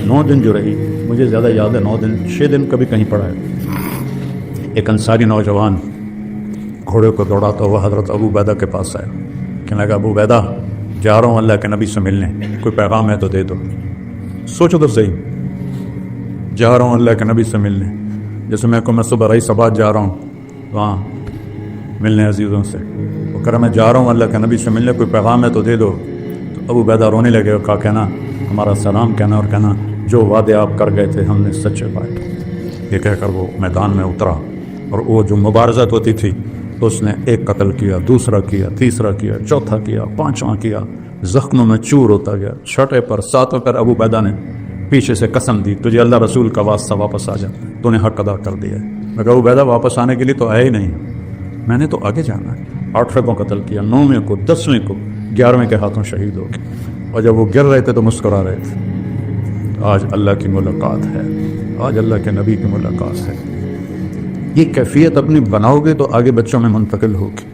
9 دن جو رہی، مجھے زیادہ یاد ہے 9 دن 6 دن کبھی کہیں پڑا ہے، ایک انصاری نوجوان گھوڑے کو دوڑاتا ہوا حضرت ابو عبیدہ کے پاس آیا، کہنے لگا ابو عبیدہ جا رہا ہوں اللہ کے نبی سے ملنے، کوئی پیغام ہے تو دے دو۔ سوچو تو صحیح، جا رہا ہوں اللہ کے نبی سے ملنے، جیسے میں کو میں صبح رئیس آباد جا رہا ہوں وہاں ملنے عزیزوں سے، وہ کہہ رہا میں جا رہا ہوں اللہ کے نبی سے ملنے، کوئی پیغام ہے تو دے دو۔ تو ابو عبیدہ رونے لگے اور کہا کہنا ہمارا سلام کہنا اور کہنا جو وعدے آپ کر گئے تھے ہم نے سچے پائے۔ یہ کہہ کر وہ میدان میں اترا، اور وہ جو مبارزت ہوتی تھی تو اس نے ایک قتل کیا، دوسرا کیا، تیسرا کیا، چوتھا کیا، پانچواں کیا، زخموں میں چور ہوتا گیا، چھٹے پر 7ویں پر ابو عبیدہ نے پیچھے سے قسم دی تجھے اللہ رسول کا واسطہ واپس آ جا، تو نے حق ادا کر دیا ہے۔ میں کہا ابو عبیدہ واپس آنے کے لیے تو آیا ہی نہیں، میں نے تو آگے جانا ہے۔ 8ویں کو قتل کیا، 9ویں کو، 10ویں کو، 11ویں کے ہاتھوں شہید ہو گئے، اور جب وہ گر رہے تھے تو مسکرا رہے تھے۔ آج اللہ کی ملاقات ہے، آج اللہ کے نبی کی ملاقات ہے۔ یہ کیفیت اپنی بناؤ گے تو آگے بچوں میں منتقل ہوگی۔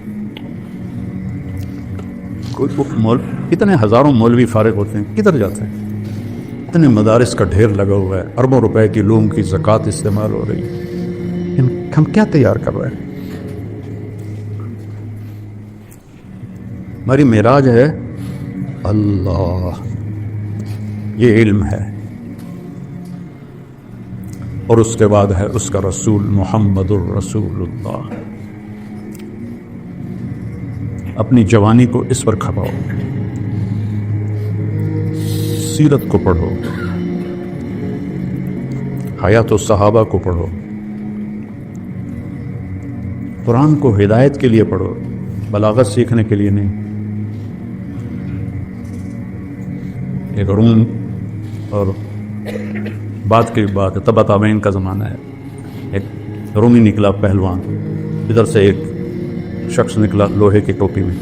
اتنے ہزاروں مولوی فارغ ہوتے ہیں، کدھر جاتے ہیں؟ اتنے مدارس کا ڈھیر لگا ہوا ہے، اربوں روپے کی لوگوں کی زکوٰۃ استعمال ہو رہی ہے، ہم کیا تیار کر رہے ہیں؟ ہماری معراج ہے اللہ، یہ علم ہے، اور اس کے بعد ہے اس کا رسول محمد الرسول اللہ۔ اپنی جوانی کو اس پر کھپاؤ، سیرت کو پڑھو، حیات الصحابہ کو پڑھو، قرآن کو ہدایت کے لیے پڑھو، بلاغت سیکھنے کے لیے نہیں۔ ایک روم اور بات کی بات ہے، تبا تابعین کا زمانہ ہے، ایک رومی نکلا پہلوان، ادھر سے ایک شخص نکلا لوہے کی ٹوپی میں،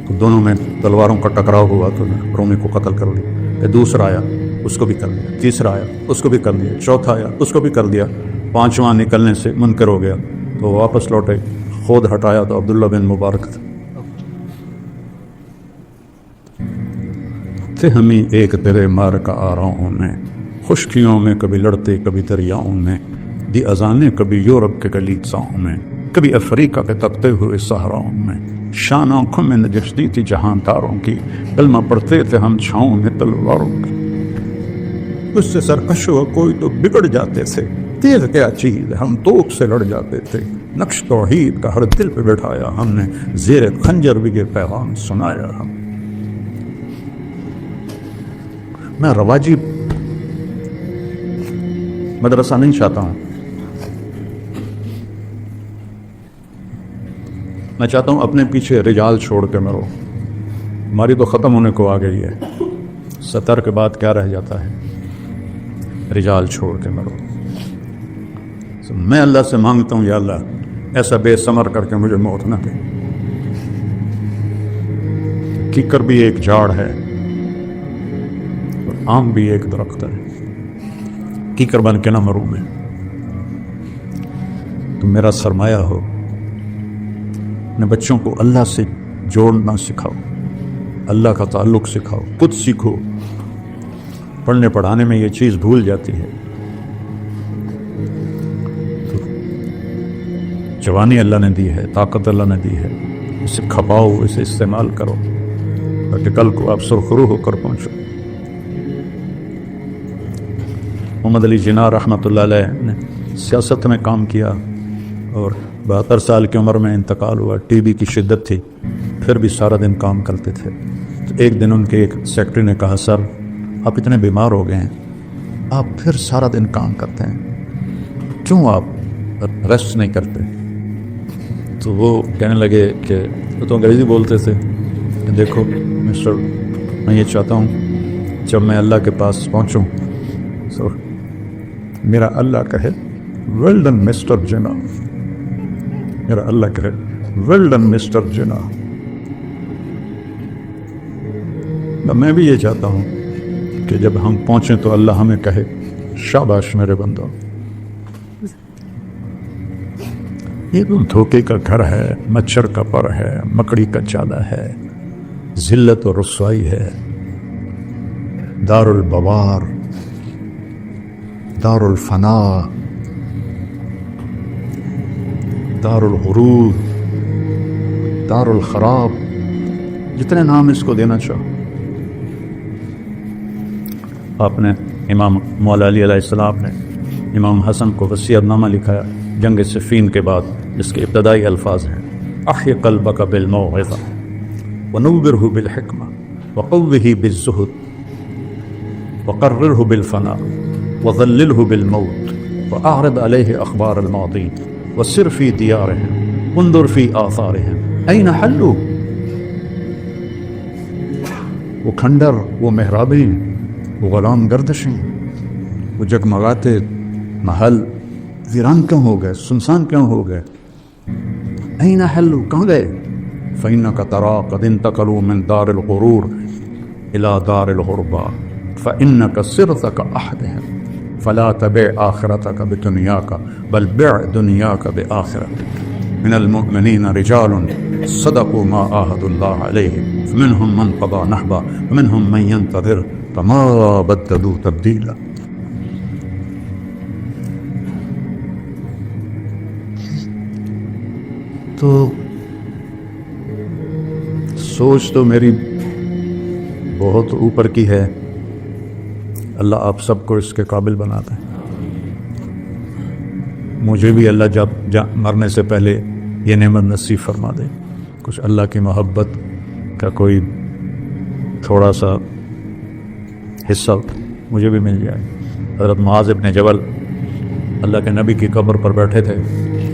تو دونوں میں تلواروں کا ٹکراؤ ہوا تو رومی کو قتل کر دیا۔ پھر دوسرا آیا اس کو بھی کر دیا، تیسرا آیا اس کو بھی کر دیا، چوتھا آیا اس کو بھی کر دیا، 5واں نکلنے سے منکر ہو گیا تو واپس لوٹے، خود ہٹایا تو عبداللہ بن مبارک تھے ہمیں ایک تیرے مار کا آراؤں میں، خشکیوں میں کبھی لڑتے کبھی دریاؤں میں، دی اذانیں کبھی یورپ کے گلیچاؤں میں، کبھی افریقہ کے تپتے ہوئے صحراؤں میں، شان آنکھوں میں نجشتی تھی جہاں تاروں کی، کلمہ پڑھتے تھے ہم چھاؤں میں تلواروں کی، اس سے سرکش ہوا کوئی تو بگڑ جاتے تھے، تیز کیا چیز ہم توپ سے لڑ جاتے تھے، نقش توحید کا ہر دل پہ بٹھایا ہم نے، زیر خنجر بھی یہ پیغام سنایا ہم۔ میں رواجی مدرسہ نہیں چاہتا ہوں، میں چاہتا ہوں اپنے پیچھے رجال چھوڑ کے مرو. ہماری تو ختم ہونے کو آ گئی ہے، 70 کے بعد کیا رہ جاتا ہے؟ رجال چھوڑ کے مرو. میں اللہ سے مانگتا ہوں یا اللہ ایسا بے ثمر کر کے مجھے موت نہ دے. کیکر بھی ایک جھاڑ ہے اور آم بھی ایک درخت ہے، کیکر بن کے نہ مروں میں. تم میرا سرمایہ ہو. اپنے بچوں کو اللہ سے جوڑنا سکھاؤ، اللہ کا تعلق سکھاؤ، خود سیکھو. پڑھنے پڑھانے میں یہ چیز بھول جاتی ہے. جوانی اللہ نے دی ہے، طاقت اللہ نے دی ہے، اسے کھپاؤ، اسے استعمال کرو تاکہ کل کو آپ سرخرو ہو کر پہنچو. محمد علی جناح رحمۃ اللہ علیہ نے سیاست میں کام کیا اور 72 سال کی عمر میں انتقال ہوا. ٹی بی کی شدت تھی، پھر بھی سارا دن کام کرتے تھے. تو ایک دن ان کے ایک سیکرٹری نے کہا، سر آپ اتنے بیمار ہو گئے ہیں، آپ پھر سارا دن کام کرتے ہیں، کیوں آپ ریسٹ نہیں کرتے؟ تو وہ کہنے لگے کہ وہ تو انگریزی بولتے تھے، دیکھو مسٹر، میں یہ چاہتا ہوں جب میں اللہ کے پاس پہنچوں تو میرا اللہ کہے ویل ڈن مسٹر جناح، میرا اللہ کہے ویل ڈن مسٹر جناح. میں بھی یہ چاہتا ہوں کہ جب ہم پہنچیں تو اللہ ہمیں کہے شاباش میرے بندو. یہ تو دھوکے کا گھر ہے، مچھر کا پر ہے، مکڑی کا چالہ ہے، ذلت و رسوائی ہے، دار البوار، دار الفنا، دار الغرور، دار الخراب، جتنے نام اس کو دینا چاہو. آپ نے امام مولا علی علیہ السلام نے امام حسن کو وصیت نامہ لکھایا جنگ صفین کے بعد، جس کے ابتدائی الفاظ ہیں احی قلبک بالموعظہ ونورہ بالحکمہ وقوہ بالزہد وقررہ بالفنا وظللہ بالموت واعرض علیہ اخبار الماضین وسر فی دیارہم انظر فی آثارہم این حلو. وہ کھنڈر، وہ محرابیں، وہ غلام گردشیں، وہ جگمگاتے محل ویران کیوں ہو گئے، سنسان کیوں ہو گئے؟ این حلو، کہاں گئے؟ فإنک ترا قد انتقلوا من دار الغرور الى دار الغرباء فإنک صرت کأحدهم فلا تبع آخرتك بدنیاک بل بع دنیاک بآخرتک. من المؤمنین رجال صدقوا ما عاهدوا الله علیہ فمنهم من قضى نحبه ومنهم من ينتظر وما بدلوا تبدیلا. تو سوچ تو میری بہت اوپر کی ہے، اللہ آپ سب کو اس کے قابل بنا دے. مجھے بھی اللہ جب مرنے سے پہلے یہ نعمت نصیب فرما دے، کچھ اللہ کی محبت کا کوئی تھوڑا سا حصہ مجھے بھی مل جائے. حضرت معاذ ابن جبل اللہ کے نبی کی قبر پر بیٹھے تھے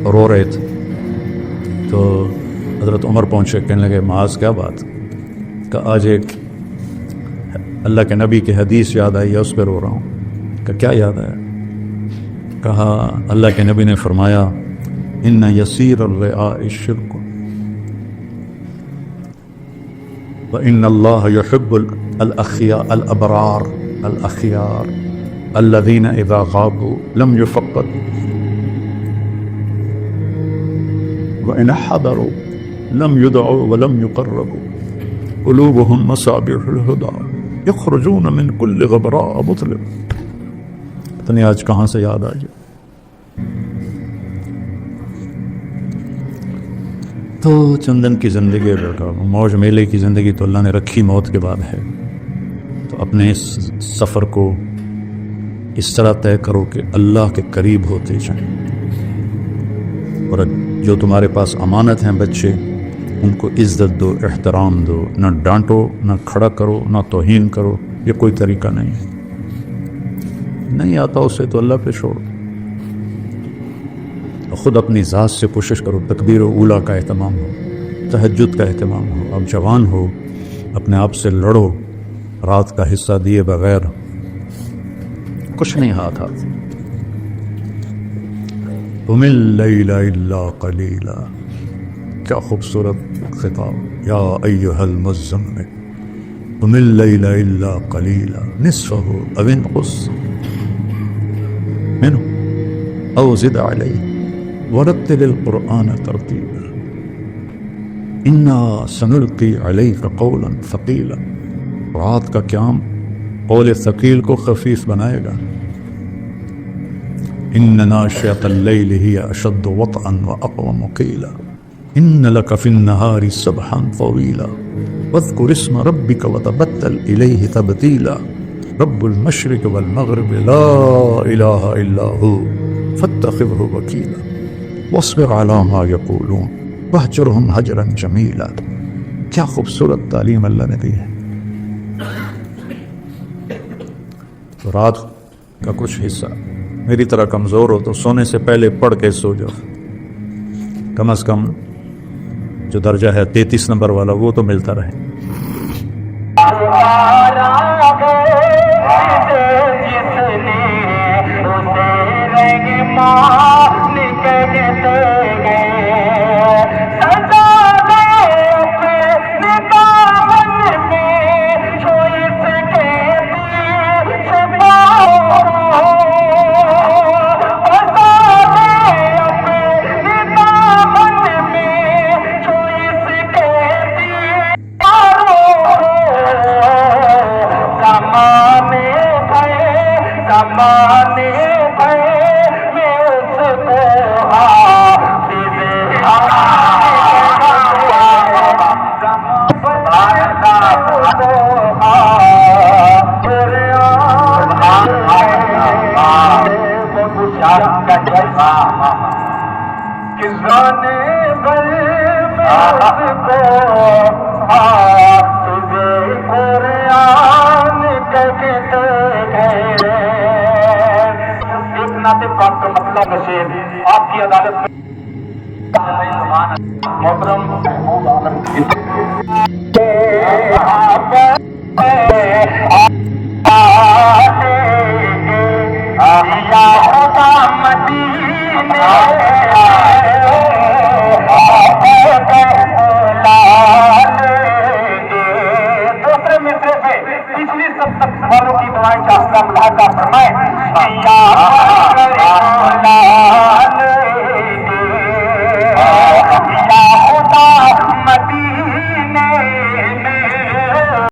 اور رو رہے تھے. تو حضرت عمر پہنچے، کہنے لگے معاذ کیا بات؟ کہ آج ایک اللہ کے نبی کی حدیث یاد آئی ہے، اس پہ رو رہا ہوں. کہ کیا یاد آیا؟ کہا اللہ کے نبی نے فرمایا ان یسیر الرعاء شرک وان اللہ یحب الاخیار الابرار الاخیار الذین اذا غابوا لم یفقد وان حضروا لم يدعوا ولم يقربوا قلوبهم مصابيح الهدى يخرجون من كل غبراء مطلب. پتہ نہیں آج کہاں سے یاد آ جائے. تو چندن کی زندگی بیٹا، موج میلے کی زندگی تو اللہ نے رکھی موت کے بعد ہے. تو اپنے اس سفر کو اس طرح طے کرو کہ اللہ کے قریب ہوتے جائیں، اور جو تمہارے پاس امانت ہیں بچے، ان کو عزت دو، احترام دو، نہ ڈانٹو، نہ کھڑا کرو، نہ توہین کرو. یہ کوئی طریقہ نہیں ہے. نہیں آتا اسے تو اللہ پہ چھوڑ. خود اپنی ذات سے کوشش کرو. تکبیر اولیٰ کا اہتمام ہو, تہجد کا اہتمام ہو. اب جوان ہو, اپنے آپ سے لڑو. رات کا حصہ دیے بغیر کچھ نہیں ہاتھ آتا. قم اللیل الا قلیلا, کیا خوبصورت خطاب. یا ایھا المزمل قم اللیل الا قلیلا نصفہ او انقص منہ او زد علیہ ورتل القرآن ترتیلا انا سنلقی علیک قولا ثقیلا. رات کا قیام قول ثقیل کو خفیف بنائے گا. ان ناشئۃ اللیل ہی اشد وطئا واقوم قیلا ان لک فی النہار سبحا طویلا واذکر اسم ربک وتبتل الیہ تبتیلا رب المشرق والمغرب لا الہ الا ہو فاتخذہ وکیلا واصبر علی ما یقولون واہجرہم ہجرا جمیلا. کیا خوبصورت تعلیم اللہ نے دی ہے. تو رات کا کچھ حصہ میری طرح کمزور ہو تو سونے سے پہلے پڑھ کے سو جاؤ. کم از کم جو درجہ ہے 33 نمبر والا وہ تو ملتا رہے. آپ کی عدالت میں محترم دوسرے مصرے پہ پچھلی 70 والوں کی دعائیں کا ملاحظہ فرمائیں.